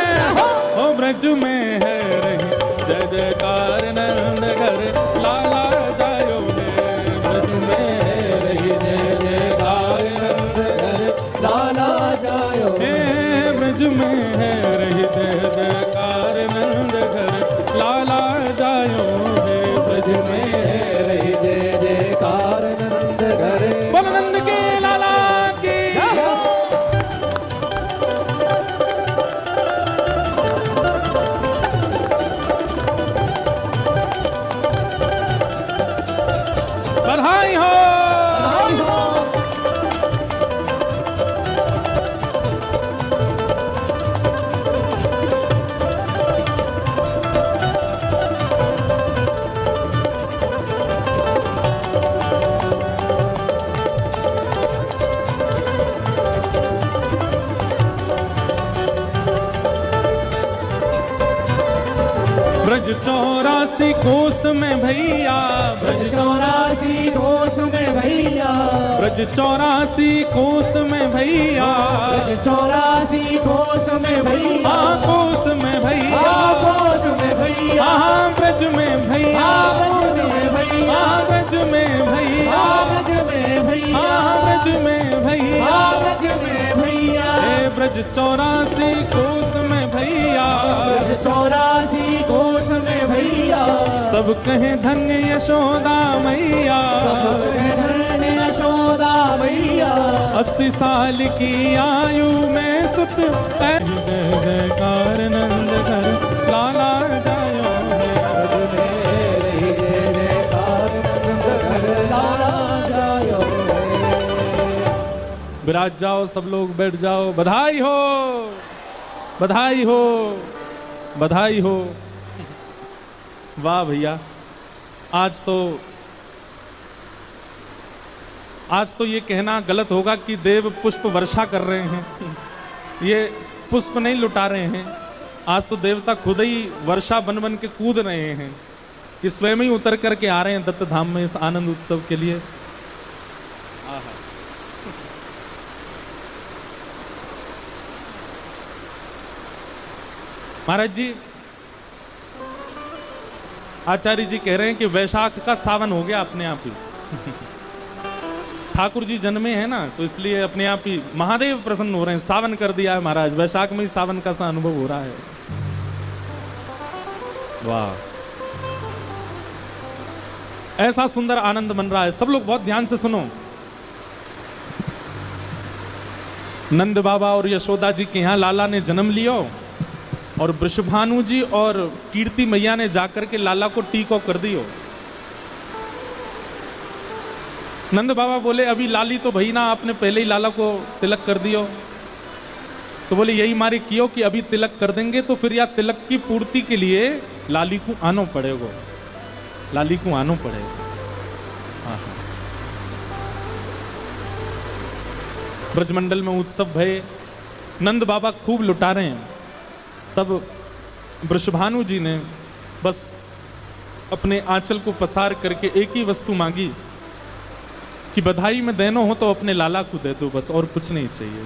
ओ ब्रज में है रही जय जयकार नंद घर लाला जायो है, ब्रज में है रही जय जयकार नंद घर लाला जायो हे ब्रज में है रही जय जयकार नंद घर लाला जायो है, ब्रज में है रही जय जयकार नंद घर बोल नंद के लाला की। बधाई हो। 84 कोस में भैया, ब्रज 84 कोस में भैया, ब्रज 84 कोस में भैया, ब्रज 84 कोस में भैया, कोस में भैया, कोस में भैया, ब्रज में भैया, ब्रज में भैया, ब्रज में भैया, ब्रज में भैया, ब्रज में भैया, ब्रज में भैया, ब्रज 84 कोस में भैया, ब्रज 84 कोस में भैया, सब कहे धन्य यशोदा मैया, सब कहे धन्य यशोदा मैया, 80 साल की आयु में सुत जय जयकार नंद घर लाला जायो ब्रज में रही जय जयकार नंद घर लाला जायो। विराज जाओ, सब लोग बैठ जाओ। बधाई हो, बधाई हो, बधाई हो। वाह भैया, आज तो ये कहना गलत होगा कि देव पुष्प वर्षा कर रहे हैं। ये पुष्प नहीं लुटा रहे हैं, आज तो देवता खुद ही वर्षा बन बन के कूद रहे हैं। ये स्वयं ही उतर करके आ रहे हैं दत्त धाम में इस आनंद उत्सव के लिए। महाराज जी, आचार्य जी कह रहे हैं कि वैशाख का सावन हो गया अपने आप ही। ठाकुर जी जन्मे हैं ना, तो इसलिए अपने आप ही महादेव प्रसन्न हो रहे हैं। सावन कर दिया है महाराज, वैशाख में ही सावन का सा अनुभव हो रहा है। वाह, ऐसा सुंदर आनंद बन रहा है। सब लोग बहुत ध्यान से सुनो। नंद बाबा और यशोदा जी के यहाँ लाला ने जन्म लियो, और वृषभानु जी और कीर्ति मैया ने जाकर के लाला को टीको कर दियो। नंद बाबा बोले अभी लाली तो भई ना, आपने पहले ही लाला को तिलक कर दियो। तो बोले यही मारे कियो कि अभी तिलक कर देंगे तो फिर या तिलक की पूर्ति के लिए लाली को आनो पड़ेगा, लाली को आनो पड़ेगा। हाँ, ब्रजमंडल में उत्सव भय, नंद बाबा खूब लुटा रहे हैं। तब वृषभानु जी ने बस अपने आंचल को पसार करके एक ही वस्तु मांगी कि बधाई में देनो हो तो अपने लाला को दे दो, बस और कुछ नहीं चाहिए।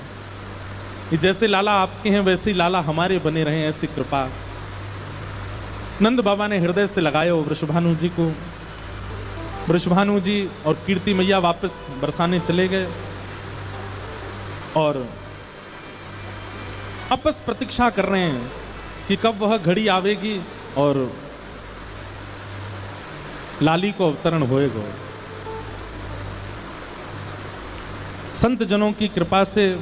कि जैसे लाला आपके हैं वैसे ही लाला हमारे बने रहे, ऐसी कृपा। नंद बाबा ने हृदय से लगाया वृषभानु जी को। वृषभानु जी और कीर्ति मैया वापस बरसाने चले गए और अब बस प्रतीक्षा कर रहे हैं कि कब वह घड़ी आवेगी और लाली को अवतरण होएगा। संत जनों की कृपा से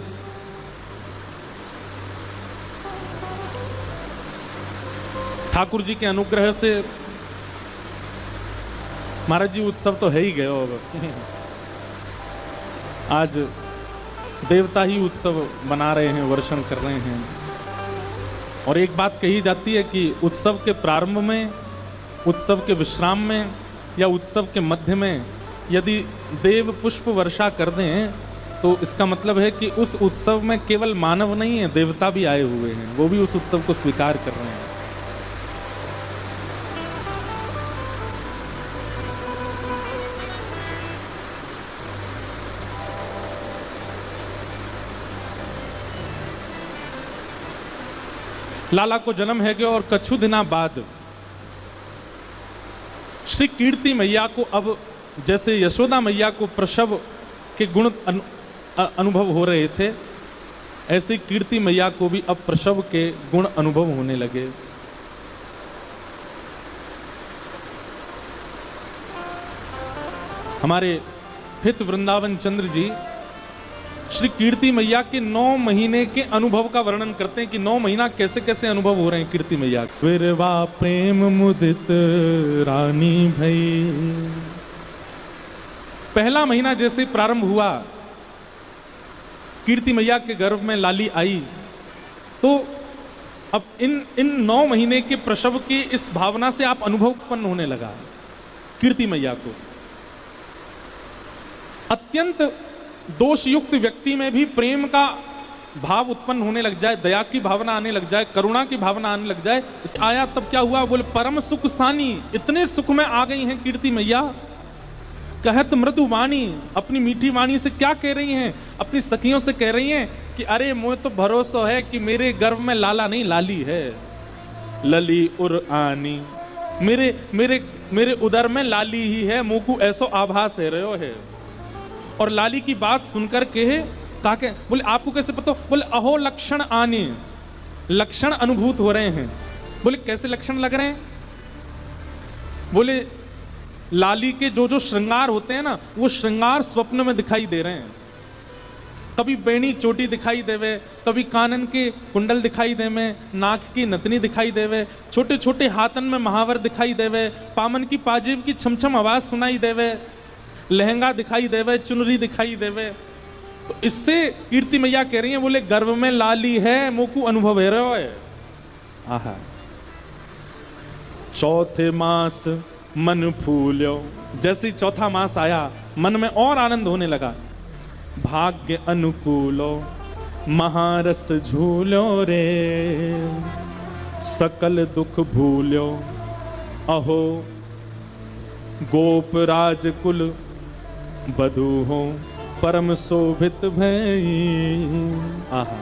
ठाकुर जी के अनुग्रह से महाराज जी उत्सव तो है ही गए अब। आज देवता ही उत्सव मना रहे हैं, वर्षण कर रहे हैं। और एक बात कही जाती है कि उत्सव के प्रारंभ में, उत्सव के विश्राम में या उत्सव के मध्य में यदि देव पुष्प वर्षा कर दें तो इसका मतलब है कि उस उत्सव में केवल मानव नहीं है, देवता भी आए हुए हैं, वो भी उस उत्सव को स्वीकार कर रहे हैं। लाला को जन्म है गया और कछु दिना बाद श्री कीर्ति मैया को अब जैसे यशोदा मैया को प्रसव के गुण अनुभव हो रहे थे, ऐसे कीर्ति मैया को भी अब प्रसव के गुण अनुभव होने लगे। हमारे हित वृंदावन चंद्र जी श्री कीर्ति मैया के 9 महीने के अनुभव का वर्णन करते हैं कि 9 महीना कैसे कैसे अनुभव हो रहे हैं कीर्ति मैया। विरवा प्रेम मुदित रानी भई, पहला महीना जैसे प्रारंभ हुआ, कीर्ति मैया के गर्भ में लाली आई, तो अब इन 9 महीने के प्रसव की इस भावना से आप अनुभव उत्पन्न होने लगा कीर्ति मैया को। अत्यंत दोषयुक्त व्यक्ति में भी प्रेम का भाव उत्पन्न होने लग जाए, दया की भावना आने लग जाए, करुणा की भावना आने लग जाए, इस आया तब क्या हुआ, बोले परम सुख सानी, इतने सुख में आ गई हैं कीर्ति मैया। कहत मृदु वाणी, अपनी मीठी वाणी से क्या कह रही हैं, अपनी सखियों से कह रही हैं कि अरे मुझे तो भरोसा है कि मेरे गर्भ में लाला नहीं लाली है। लली उर आनी, मेरे मेरे मेरे उदर में लाली ही है, मुंह को ऐसो आभास है रहो है। और लाली की बात सुनकर के ताके बोले आपको कैसे पता, बोले अहो लक्षण आने, लक्षण अनुभूत हो रहे हैं। बोले कैसे लक्षण लग रहे हैं, बोले लाली के जो जो श्रृंगार होते हैं ना, वो श्रृंगार स्वप्न में दिखाई दे रहे हैं। कभी बेणी चोटी दिखाई देवे, कभी कानन के कुंडल दिखाई देवे, नाक की नतनी दिखाई देवे, छोटे छोटे हाथन में महावर दिखाई देवे, पामन की पाजेब की छमछम आवाज सुनाई देवे, लहंगा दिखाई देवे, चुनरी दिखाई देवे। तो इससे कीर्ति मैया कह रही हैं, बोले गर्भ में लाली है, मोकू अनुभव है रहो है। आहा, चौथे मास मन फूल्यो, जैसे चौथा मास आया मन में और आनंद होने लगा। भाग्य अनुकूलो महारस झूलो रे, सकल दुख भूल्यो अहो गोप राजकुल बधू हो परम शोभित भई। आहा,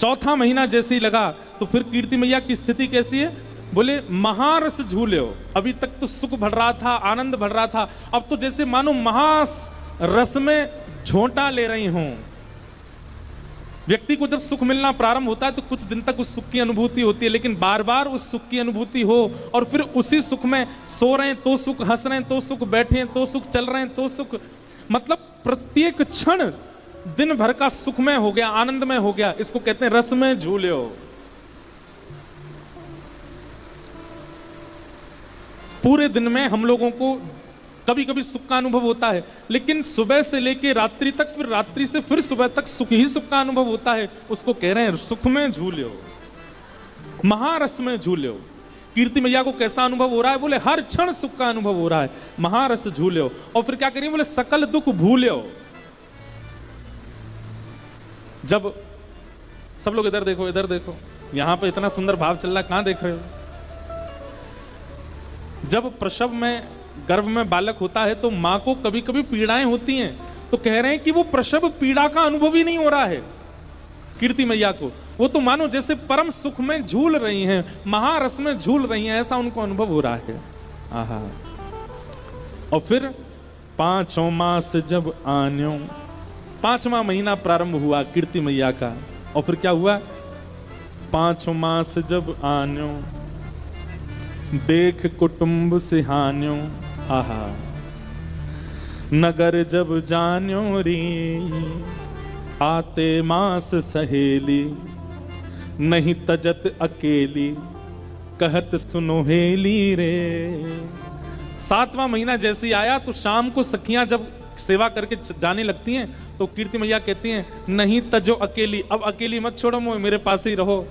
चौथा महीना जैसे ही लगा तो फिर कीर्ति मैया की स्थिति कैसी है, बोले महारस झूले हो। अभी तक तो सुख बढ़ रहा था, आनंद बढ़ रहा था, अब तो जैसे मानो महारस में झोंटा ले रही हूं। व्यक्ति को जब सुख मिलना प्रारंभ होता है तो कुछ दिन तक उस सुख की अनुभूति होती है, लेकिन बार बार उस सुख की अनुभूति हो और फिर उसी सुख में सो रहे हैं तो सुख, हंस रहे हैं तो सुख, बैठे हैं तो सुख, चल रहे हैं तो सुख, मतलब प्रत्येक क्षण दिन भर का सुखमय हो गया, आनंदमय हो गया। इसको कहते हैं रस में झूले हो। पूरे दिन में हम लोगों को कभी कभी सुख का अनुभव होता है, लेकिन सुबह से लेकर रात्रि तक, फिर रात्रि से फिर सुबह तक सुख ही सुख का अनुभव होता है। उसको कह रहे हैं सुख में झूले हो, महारस में झूले हो। कीर्ति मैया को कैसा अनुभव हो रहा है, बोले हर क्षण सुख का अनुभव हो रहा है, महारस झूले हो। और फिर क्या करिए, बोले सकल दुख भूले हो। जब सब लोग इधर देखो, इधर देखो, यहां पे इतना सुंदर भाव चल रहा है, कहां देख रहे हो। जब प्रसव में गर्भ में बालक होता है तो मां को कभी कभी पीड़ाएं होती हैं, तो कह रहे हैं कि वो प्रसव पीड़ा का अनुभव ही नहीं हो रहा है कीर्ति मैया को। वो तो मानो जैसे परम सुख में झूल रही हैं, महारस में झूल रही हैं, ऐसा उनको अनुभव हो रहा है। आहा, और फिर 5 मास जब आन्यो, 5वां महीना प्रारंभ हुआ कीर्ति मैया का। और फिर क्या हुआ, 5 मास जब आन्यो देख कुटुंब सिहान्यो। आहा, नगर जब जान्यो री आते मास सहेली, नहीं तजत अकेली कहत सुनो हेली रे। 7वां महीना जैसे ही आया तो शाम को सखियां जब सेवा करके जाने लगती हैं तो कीर्ति मैया कहती हैं नहीं तजो अकेली, अब अकेली मत छोड़ो, मेरे पास ही रहो।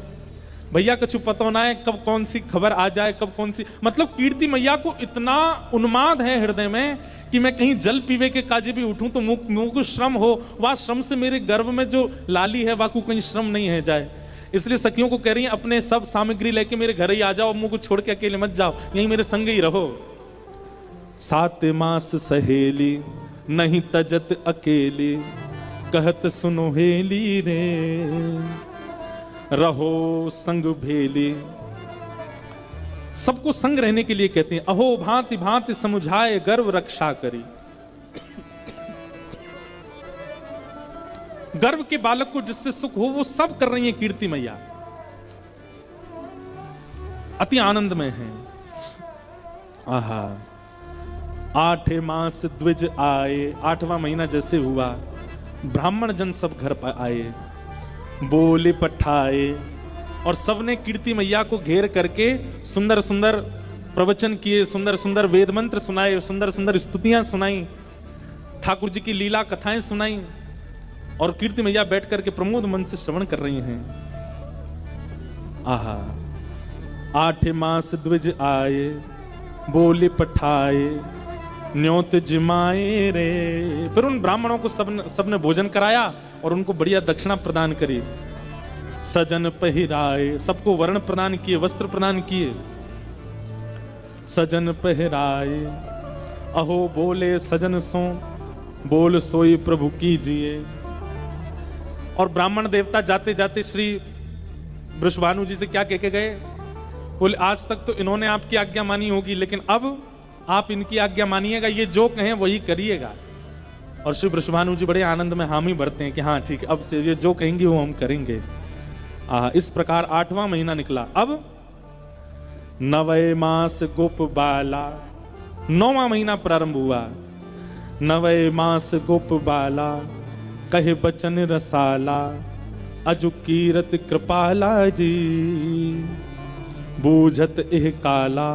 भैया कछु पता ना है कब कौन सी खबर आ जाए, कब कौन सी, मतलब कीर्ति मैया को इतना उन्माद है हृदय में कि मैं कहीं जल पीवे के काजे भी उठूं तो मुंह को श्रम हो, वह श्रम से मेरे गर्भ में जो लाली है वह को कहीं श्रम नहीं है जाए। इसलिए सखियों को कह रही हैं अपने सब सामग्री लेके मेरे घर ही आ जाओ, मुंह को छोड़ के अकेले मत जाओ, यहीं मेरे संग ही रहो। 7 मास सहेली नहीं तजत अकेली कहत सुनो हेली रे, रहो संग भेली। सबको संग रहने के लिए कहते हैं। अहो भांति भांति समुझाए गर्व रक्षा करी। गर्व के बालक को जिससे सुख हो वो सब कर रही है कीर्ति मैया, अति आनंद में है। आहा, 8 मास द्विज आए, 8वां महीना जैसे हुआ ब्राह्मण जन सब घर पर आए, बोले पठाए और सबने कीर्ति मैया को घेर करके सुंदर सुंदर प्रवचन किए, सुंदर सुंदर वेद मंत्र सुनाए, सुंदर सुंदर स्तुतियां सुनाई, ठाकुर जी की लीला कथाएं सुनाई और कीर्ति मैया बैठ करके प्रमोद मन से श्रवण कर रही हैं। आहा, 8 मास द्विज आए, बोले पठाए, न्योत जिमाए रे। फिर उन ब्राह्मणों को सबने भोजन कराया और उनको बढ़िया दक्षिणा प्रदान करी। सजन पहिराए, सबको वर्ण प्रदान किए, वस्त्र प्रदान किए। सजन पहिराए अहो बोले सजन सो, बोल सोई प्रभु कीजिए। और ब्राह्मण देवता जाते जाते श्री वृषभानु जी से क्या कह के गए? बोले आज तक तो इन्होंने आपकी आज्ञा मानी होगी, लेकिन अब आप इनकी आज्ञा मानिएगा, ये जो कहें वही करिएगा। और श्री वृषभानु जी बड़े आनंद में हामी भरते हैं कि हाँ ठीक है, अब से ये जो कहेंगे वो हम करेंगे। इस प्रकार 8वां महीना निकला। अब 9वें मास गोप बाला, 9वां महीना प्रारंभ हुआ। 9वें मास गोप बाला, कहे बचन रसाला, अजु कीरत कृपाला जी, बूझत एह काला,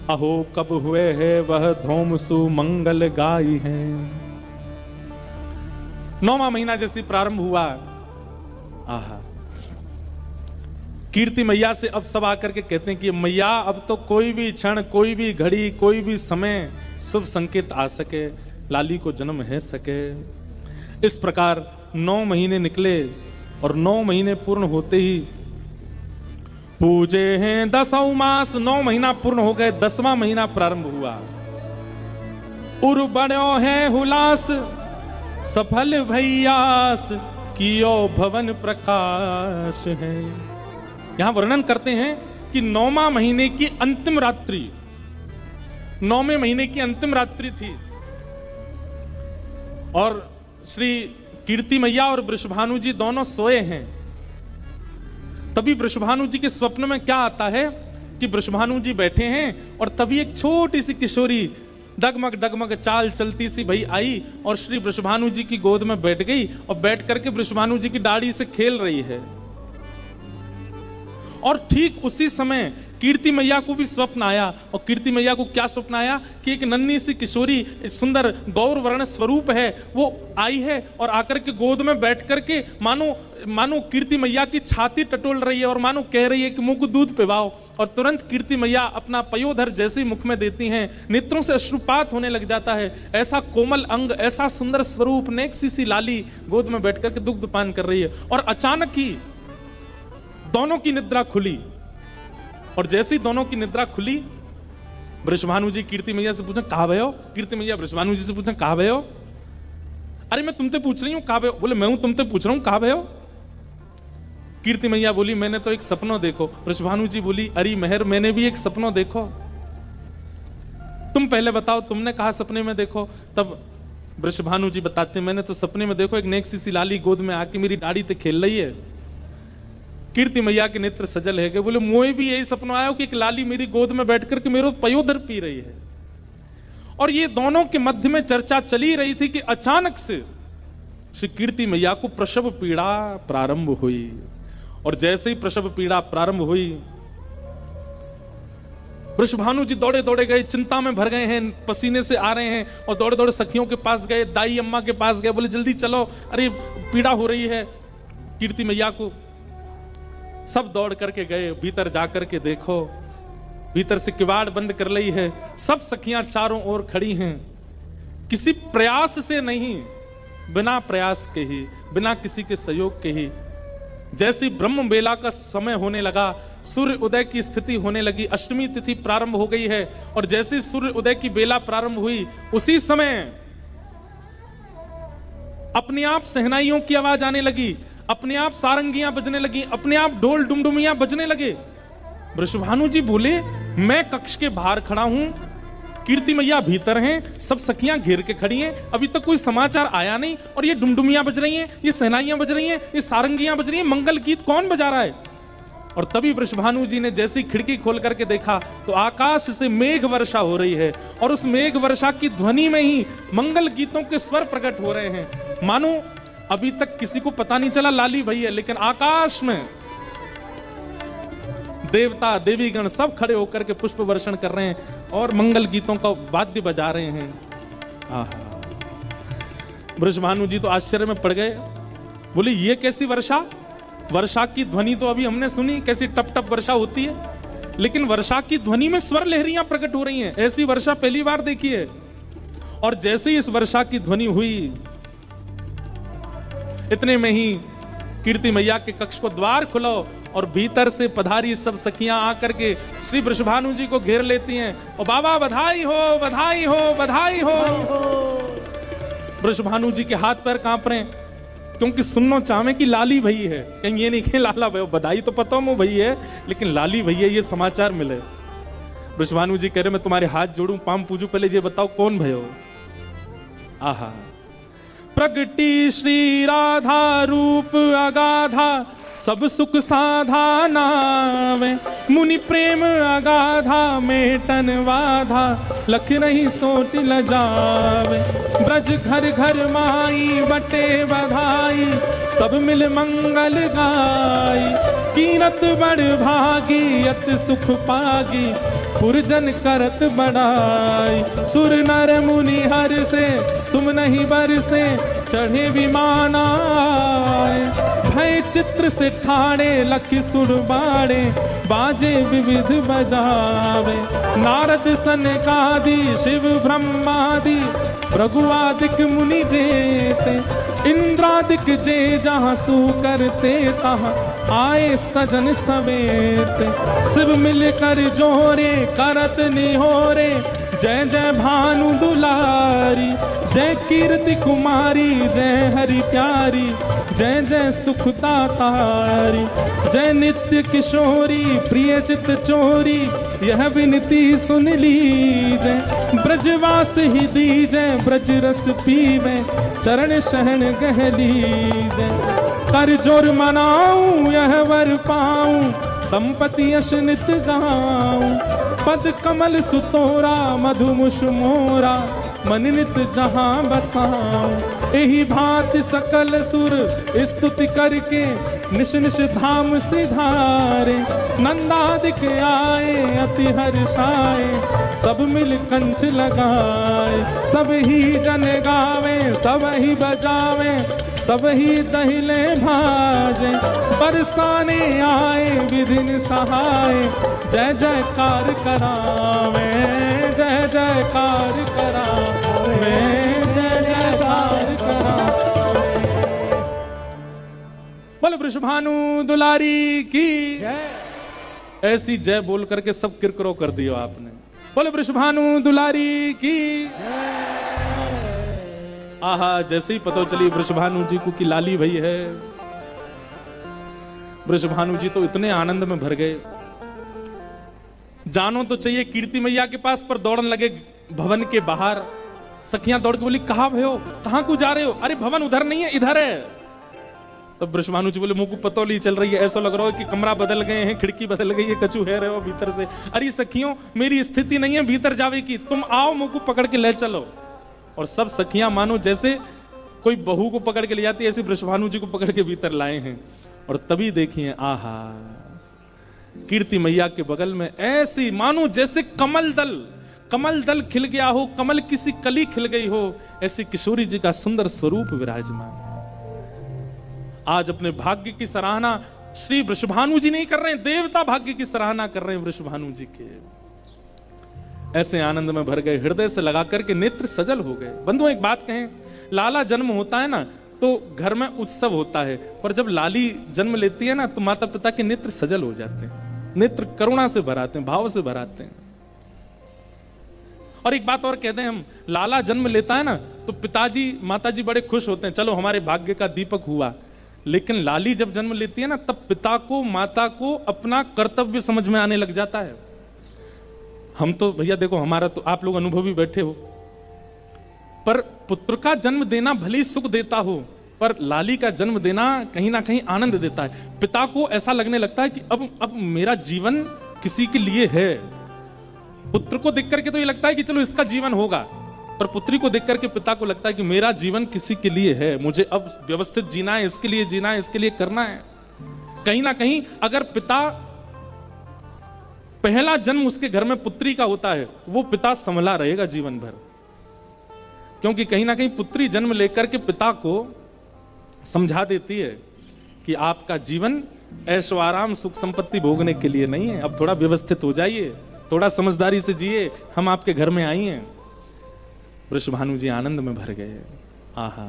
अहो कब हुए है वह धूम सुमंगल गाई है। 9वां महीना जैसे प्रारंभ हुआ, आहा, कीर्ति मैया से अब सब आकर के कहते हैं कि मैया अब तो कोई भी क्षण, कोई भी घड़ी, कोई भी समय शुभ संकेत आ सके, लाली को जन्म है सके। इस प्रकार 9 महीने निकले और 9 महीने पूर्ण होते ही पूजे हैं 10वां मास। 9 महीना पूर्ण हो गए, 10वां महीना प्रारंभ हुआ। उर बड़ो है हुलास, सफल भैयास, कियो भवन प्रकाश है। यहां वर्णन करते हैं कि 9वां महीने की अंतिम रात्रि, 9वें महीने की अंतिम रात्रि थी और श्री कीर्ति मैया और वृषभानु जी दोनों सोए हैं। तभी वृषभानु जी के स्वप्न में क्या आता है कि वृषभानु जी बैठे हैं और तभी एक छोटी सी किशोरी डगमग डगमग चाल चलती सी भई आई और श्री वृषभानु जी की गोद में बैठ गई और बैठ करके वृषभानु जी की दाढ़ी से खेल रही है। और ठीक उसी समय कीर्ति मैया को भी स्वप्न आया। और कीर्ति मैया को क्या स्वप्न आया कि एक नन्ही सी किशोरी, सुंदर गौर वर्ण स्वरूप है, वो आई है और आकर के गोद में बैठ करके मानो कीर्ति मैया की छाती टटोल रही है और मानो कह रही है कि मुझको दूध पिलाओ। और तुरंत कीर्ति मैया अपना पयोधर जैसे मुख में देती हैं, नेत्रों से अश्रुपात होने लग जाता है। ऐसा कोमल अंग, ऐसा सुंदर स्वरूप, नेक सी लाली गोद में बैठ करके दुग्ध पान कर रही है। और अचानक ही दोनों की निद्रा खुली और जैसी दोनों की निद्रा खुली, वृषभानु जी कीर्ति मैया से पूछा कहां भयो? कीर्ति मैया वृषभानु जी से पूछा कहां भयो? अरे मैं तुमसे पूछ रही हूं कहां भयो? बोले मैं हूं तुमसे पूछ रहा हूं कहां भयो? कीर्ति मैया बोली मैंने तो एक सपना देखो। वृषभानु जी बोली अरे मेहर मैंने भी एक सपना देखो, तुम पहले बताओ तुमने कहा सपने में देखो? तब वृषभानु जी बताते मैंने तो सपने में देखो एक नेक सी लाली गोद में आके मेरी दाढ़ी ते खेल रही है। कीर्ति मैया के नेत्र सजल है कि बोले मुझे भी यही सपना आया कि एक लाली मेरी गोद में बैठ करके मेरे पयोधर पी रही है। और ये दोनों के मध्य में चर्चा चली रही थी कि अचानक से श्री कीर्ति मैया को प्रसव पीड़ा प्रारंभ हुई। और जैसे ही प्रसव पीड़ा प्रारंभ हुई, वृषभानु जी दौड़े दौड़े गए, चिंता में भर गए हैं, पसीने से आ रहे हैं और दौड़े दौड़े सखियों के पास गए, दाई अम्मा के पास गए, बोले जल्दी चलो, अरे पीड़ा हो रही है कीर्ति मैया को। सब दौड़ करके गए, भीतर जाकर के देखो, भीतर से किवाड़ बंद कर ली है, सब सखियां चारों ओर खड़ी हैं, किसी प्रयास से नहीं, बिना प्रयास के ही, बिना किसी के सहयोग के ही। जैसी ब्रह्म बेला का समय होने लगा, सूर्य उदय की स्थिति होने लगी, अष्टमी तिथि प्रारंभ हो गई है और जैसे सूर्य उदय की बेला प्रारंभ हुई उसी समय अपने आप सहनाइयों की आवाज आने लगी, अपने आप सारंगियां बजने लगी, अपने आप ढोल डुमडुमियां बजने लगे। वृषभानु जी बोले मैं कक्ष के बाहर खड़ा हूं, कीर्ति मैया भीतर हैं, सब सखियां घेर के खड़ी हैं, अभी तक कोई समाचार आया नहीं और ये डुमडुमियां बज रही हैं, ये सहनाइयां बज रही हैं, ये सारंगियां बज रही हैं, मंगल गीत कौन बजा रहा है? और तभी वृषभानु जी ने जैसी खिड़की खोल करके देखा तो आकाश से मेघ वर्षा हो रही है और उस मेघ वर्षा की ध्वनि में ही मंगल गीतों के स्वर प्रकट हो रहे हैं। मानो अभी तक किसी को पता नहीं चला लाली भई है, लेकिन आकाश में देवता देवीगण सब खड़े होकर के पुष्प वर्षण कर रहे हैं और मंगल गीतों का वाद्य बजा रहे हैं। वृषभानु जी तो आश्चर्य में पड़ गए, बोले ये कैसी वर्षा? वर्षा की ध्वनि तो अभी हमने सुनी, कैसी टप टप वर्षा होती है, लेकिन वर्षा की ध्वनि में स्वर लहरियां प्रकट हो रही हैं, ऐसी वर्षा पहली बार देखी है। और जैसे ही इस वर्षा की ध्वनि हुई, इतने में ही कीर्ति मैया के कक्ष को द्वार खुलो और भीतर से पधारी सब सखियां आकर के श्री वृषभानु जी को घेर लेती हैं और बाबा बधाई हो, बधाई हो, बधाई हो। वृषभानु जी के हाथ पैर कांप रहे हैं, क्योंकि सुनना चाहे कि लाली भई है, कहीं ये नहीं कि लाला भाई, बधाई तो पता मो भई है, लेकिन लाली भई है ये समाचार मिले। वृषभानु जी कह रहे मैं तुम्हारे हाथ जोड़ूं, पाम पूजू, पहले ये बताओ कौन भयो। आहा, प्रगटी श्री राधा रूप अगाधा, सब सुख साधा नावे, मुनि प्रेम अगाधा मेटन वाधा, लख नहीं सोट ल जावे। ब्रज घर घर माई बटे बधाई, सब मिल मंगल गाई। कीरत बड़ भागी अत सुख पागी, पुरजन करत बड़ाई। सुर नर मुनि हर से सुम नहीं बरसे, चढ़े विमान आए। भय चित्र से ठाणे लखी सुर बाड़े, बाजे विविध बजावे। नारद सनकादि शिव ब्रह्मादि, भृगुआदिक मुनि जेते। इंद्रादिक जे जहाँ सू करते, तहाँ आए सजन सवेत। शिव मिलकर जोरे करत निहोरे, जय जय भानु दुलारी। जय कीर्ति कुमारी, जय हरि प्यारी, जय जय सुखता तारी। जय नित्य किशोरी, प्रिय चित चोरी, यह विनती सुन लीजय। ब्रजवास ही दीजय, ब्रज रस पीवे, चरण शहन गह लीजय। कर जोर मनाऊं, यह वर पाऊं, दंपति यश नित गाऊं। पद कमल सुतोरा, मधुमुष मोरा, मन नित जहां बसाऊं। एही भांति सकल सुर स्तुति करके, निश निश धाम सिधारे। नंदादिक आए अति हर्षाए, सब मिल कंठ लगाए। सब ही जन गावे, सब ही बजावे, सब ही दहिले भाजे। बरसाने आए विधिन सहाय, जय जयकार करावे, जय जयकार करावे, जय जयकार करावे। बोल वृषभानु दुलारी की जय। ऐसी जय बोल करके सब किरकिरो कर दियो आपने। बोल वृषभानु दुलारी की जय। आहा, जैसे ही पता चली वृषभानु जी को कि लाली भई है, वृषभानु जी तो इतने आनंद में भर गए। जानो तो चाहिए कीर्ति मैया के पास, पर दौड़न लगे भवन के बाहर। सखियां दौड़ के बोली कहां भयो, कहां को जा रहे हो? अरे भवन उधर नहीं है, इधर है। तब वृषभानु जी बोले मुंह को पतौली चल रही है, ऐसा लग रहा है कि कमरा बदल गए हैं, खिड़की बदल गई है, कछु है रहे हो भीतर से। अरे सखियों, मेरी स्थिति नहीं है भीतर जावे की, तुम आओ मुंह को पकड़ के ले चलो। और सब सखियां मानो जैसे कोई बहू को पकड़ के ले जाती है, ऐसे वृषभानु जी को पकड़ के भीतर लाए हैं। और तभी देखिए, आहा, कीर्ति मैया के बगल में ऐसी मानो जैसे कमल दल खिल गया हो, कमल किसी कली खिल गई हो, ऐसी किशोरी जी का सुंदर स्वरूप विराजमान। आज अपने भाग्य की सराहना श्री वृषभानु जी नहीं कर रहे हैं, देवता भाग्य की सराहना कर रहे हैं वृषभानु जी के। ऐसे आनंद में भर गए, हृदय से लगा करके नेत्र सजल हो गए। बंधुओं, एक बात कहें, लाला जन्म होता है ना तो घर में उत्सव होता है, पर जब लाली जन्म लेती है ना तो माता पिता के नेत्र सजल हो जाते हैं, नेत्र करुणा से भराते हैं, भाव से भराते हैं। और एक बात और कहते हैं हम, लाला जन्म लेता है ना तो पिताजी माताजी बड़े खुश होते हैं, चलो हमारे भाग्य का दीपक हुआ। लेकिन लाली जब जन्म लेती है ना, तब पिता को माता को अपना कर्तव्य समझ में आने लग जाता है। हम तो भैया देखो, हमारा तो आप लोग अनुभवी बैठे हो, पर पुत्र का जन्म देना भले ही सुख देता हो, पर लाली का जन्म देना कहीं ना कहीं आनंद देता है। पिता को ऐसा लगने लगता है कि अब मेरा जीवन किसी के लिए है। पुत्र को देख करके तो ये लगता है कि चलो इसका जीवन होगा, पर पुत्री को देख करके पिता को लगता है कि मेरा जीवन किसी के लिए है, मुझे अब व्यवस्थित जीना है, इसके लिए जीना है, इसके लिए करना है। कहीं ना कहीं अगर पिता पहला जन्म उसके घर में पुत्री का होता है, वो पिता संभला रहेगा जीवन भर, क्योंकि कहीं ना कहीं पुत्री जन्म लेकर के पिता को समझा देती है कि आपका जीवन ऐशो आराम सुख संपत्ति भोगने के लिए नहीं है, अब थोड़ा व्यवस्थित हो जाइए, थोड़ा समझदारी से जिए, हम आपके घर में आई हैं। वृषभानु जी आनंद में भर गए। आहा,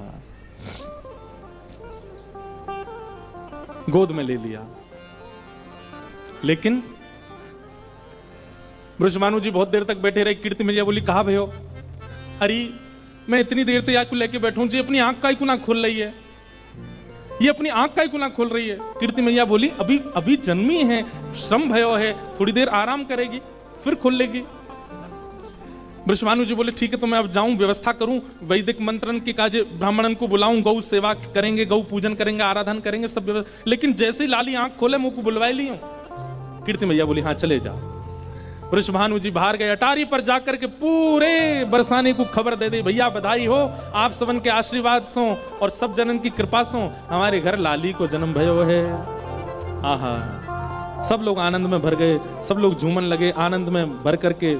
गोद में ले लिया। लेकिन वृषभानु जी बहुत देर तक बैठे रहे। कीर्ति मैया बोली, कहा भयो? अरे मैं इतनी देर तक को लेके बैठूं जी, अपनी आंख का क्यों ना खोल रही है? ये अपनी आंख का क्यों ना खोल रही है? कीर्ति मैया बोली, अभी अभी जन्मी है, श्रम भयो है, थोड़ी देर आराम करेगी फिर खोल लेगी। वृषभानु जी बोले, ठीक है, तो मैं अब जाऊं, व्यवस्था करूं, वैदिक मंत्रन के काजे ब्राह्मणन को बुलाऊं, गौ सेवा करेंगे, गौ पूजन करेंगे, आराधन करेंगे, सब व्यवस्था। लेकिन जैसे ही लाली आंख खोले, मुंह को बुलवाई ली हूं। कीर्ति मैया बोली, हाँ चले जाओ। वृषभानु जी बाहर गए, अटारी पर जाकर के पूरे बरसाने को खबर दे दी, भैया बधाई हो, आप सबन के आशीर्वाद सो और सब जनन की कृपा सो हमारे घर लाली को जन्म भयो है। आहा, सब लोग आनंद में भर गए, सब लोग झूमन लगे, आनंद में भर करके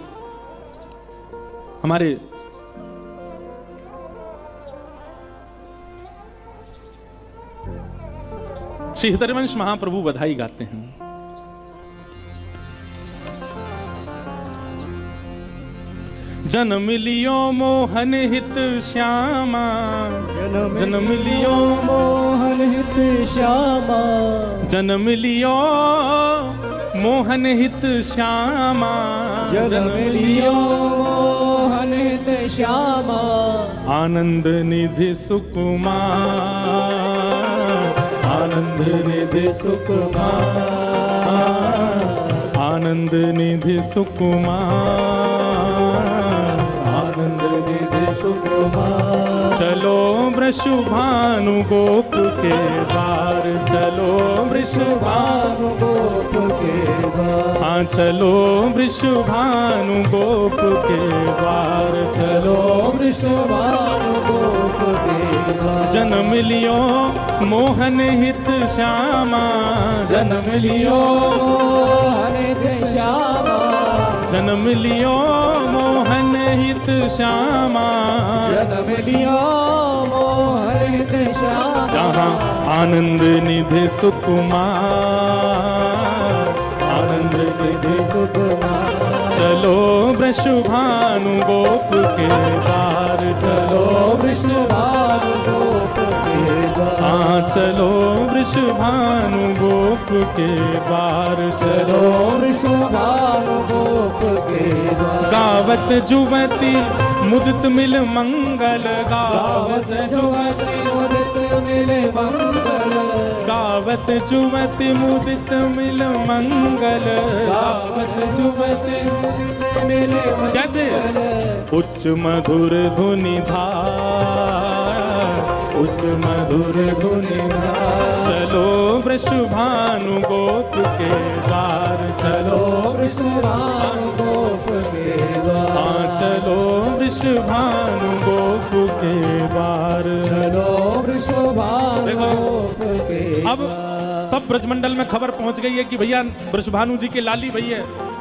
हमारे श्री हरिवंश महाप्रभु बधाई गाते हैं। जन्म लियो मोहन हित श्यामा, जन्म लियो मोहन हित श्यामा, जन्म लियो मोहन हित श्यामा, जन्म लियो मोहन हित श्यामा, आनंद निधि सुकुमार, आनंद निधि सुकुमार, आनंद निधि सुकुमार, आनंद निधि सुकुमार। चलो वृषभानु गोप के द्वार, चलो वृषभानु गोप के द्वार, हाँ चलो वृषभानु गोप के द्वार, चलो वृषभानु गोप के द्वार। जन्म लियो मोहन हित श्यामा, जन्म लियो मोहन हित श्यामा, जन्म लियो मोहन हित श्यामा, जन्म लियो मोहन हित श्यामा, जहाँ आनंद निधि सुकुमार, आनंद निधि सुकुमार। चलो वृषभानु गोप के द्वार, चलो वृषभानु गोप के द्वार, हाँ चलो वृषभानु गोप के द्वार, चलो वृषभानु गोप के द्वार। गावत जुवती मुदित मिल मंगल, गावत जुवती मुदित मिल मंगल, गावत जुवती मुदित मिल मंगल, गावत जुवती मुदित मिल मंगल। कैसे? उच्च मधुर धुनि धार, उच्च मधुर धुनि धार। चलो वृषभानु गोप के द्वार, चलो वृषभानु गोप के द्वार, हाँ चलो वृषभानु गोप के द्वार, चलो वृषभानु गोप के अब सब ब्रजमंडल में खबर पहुंच गई है कि भैया वृषभानु जी के लाली भैया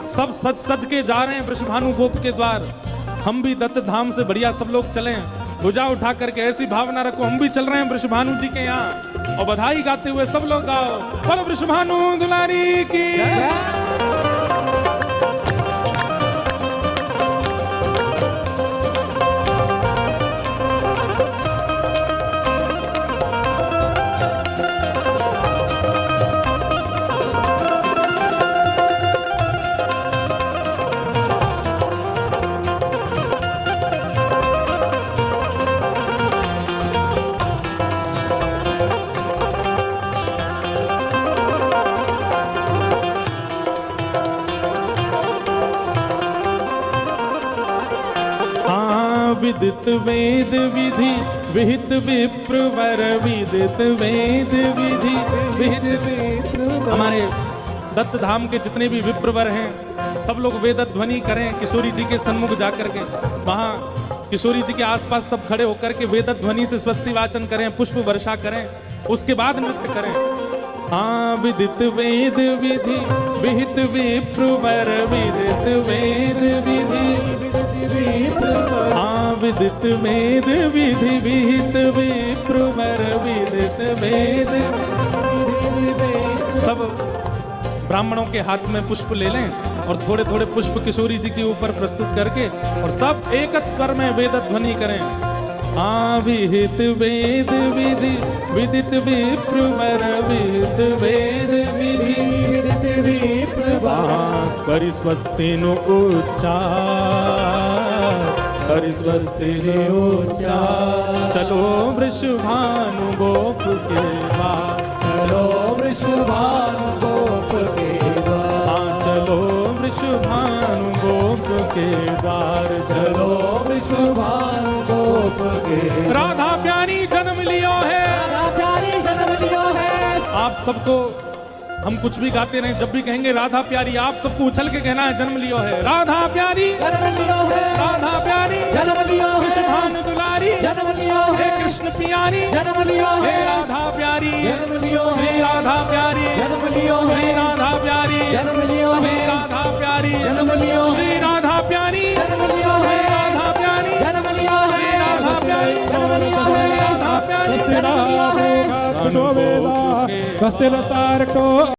सब सज सज के जा रहे हैं वृषभानु गोप के द्वार। हम भी दत्त धाम से बढ़िया सब लोग चलें, भुजा उठा करके ऐसी भावना रखो, हम भी चल रहे हैं वृषभानु जी के यहाँ और बधाई गाते हुए सब लोग गाओ, बोलो वृषभानु दुलारी की। विदित वेद विधि विहित विप्रवर, विदित वेद विधि विहित विप्रवर। हमारे दत्त धाम के जितने भी विप्रवर हैं सब लोग वेद ध्वनि करें किशोरी जी के सन्मुख जाकर के, वहाँ किशोरी जी के आसपास सब खड़े होकर के वेद ध्वनि से स्वस्ति वाचन करें, पुष्प वर्षा करें, उसके बाद नृत्य करें। हाँ विदित वेद विधि विहित विप्रवर, विदित वेद विधि हाँ विदित वेद विधि विहित विप्रवर, विदित वेद सब ब्राह्मणों के हाथ में पुष्प ले लें और थोड़े थोड़े पुष्प किशोरी जी के ऊपर प्रस्तुत करके और सब एक स्वर में वेद ध्वनि करें। विहित वेद विधि विदित विप्रवर विहित वेद विधि विदित विप्रवर करि स्वस्ति नु उच्चार करि स्वस्ति नु उच्चार। चलो वृषभानु गोप के द्वार चलो वृषभानु गोप के द्वार चलो वृषभानु गोप के द्वार चलो वृषभानु गोप के राधा प्यारी जन्म लियो है राधा प्यारी जन्म लियो है। आप सबको हम कुछ भी गाते रहे, जब भी कहेंगे राधा प्यारी आप सबको उछल के कहना है जन्म लियो है। राधा प्यारी जन्म लियो है राधा प्यारी जन्म लियो है वृषभानु दुलारी जन्म लियो हे है कृष्ण प्यारी जन्म लियो हे है राधा प्यारी जन्म लियो है श्री राधा प्यारी जन्म लियो श्री है राधा प्यारी जन्म लियो श्री है राधा प्यारी जन्म लियो श्री है राधा प्यारी जन्म लियो है राधा प्यारी जन्म लियो है राधा प्यारी जन्म लियो है राधा प्यारी जन्म लियो है कस्ते कस्ते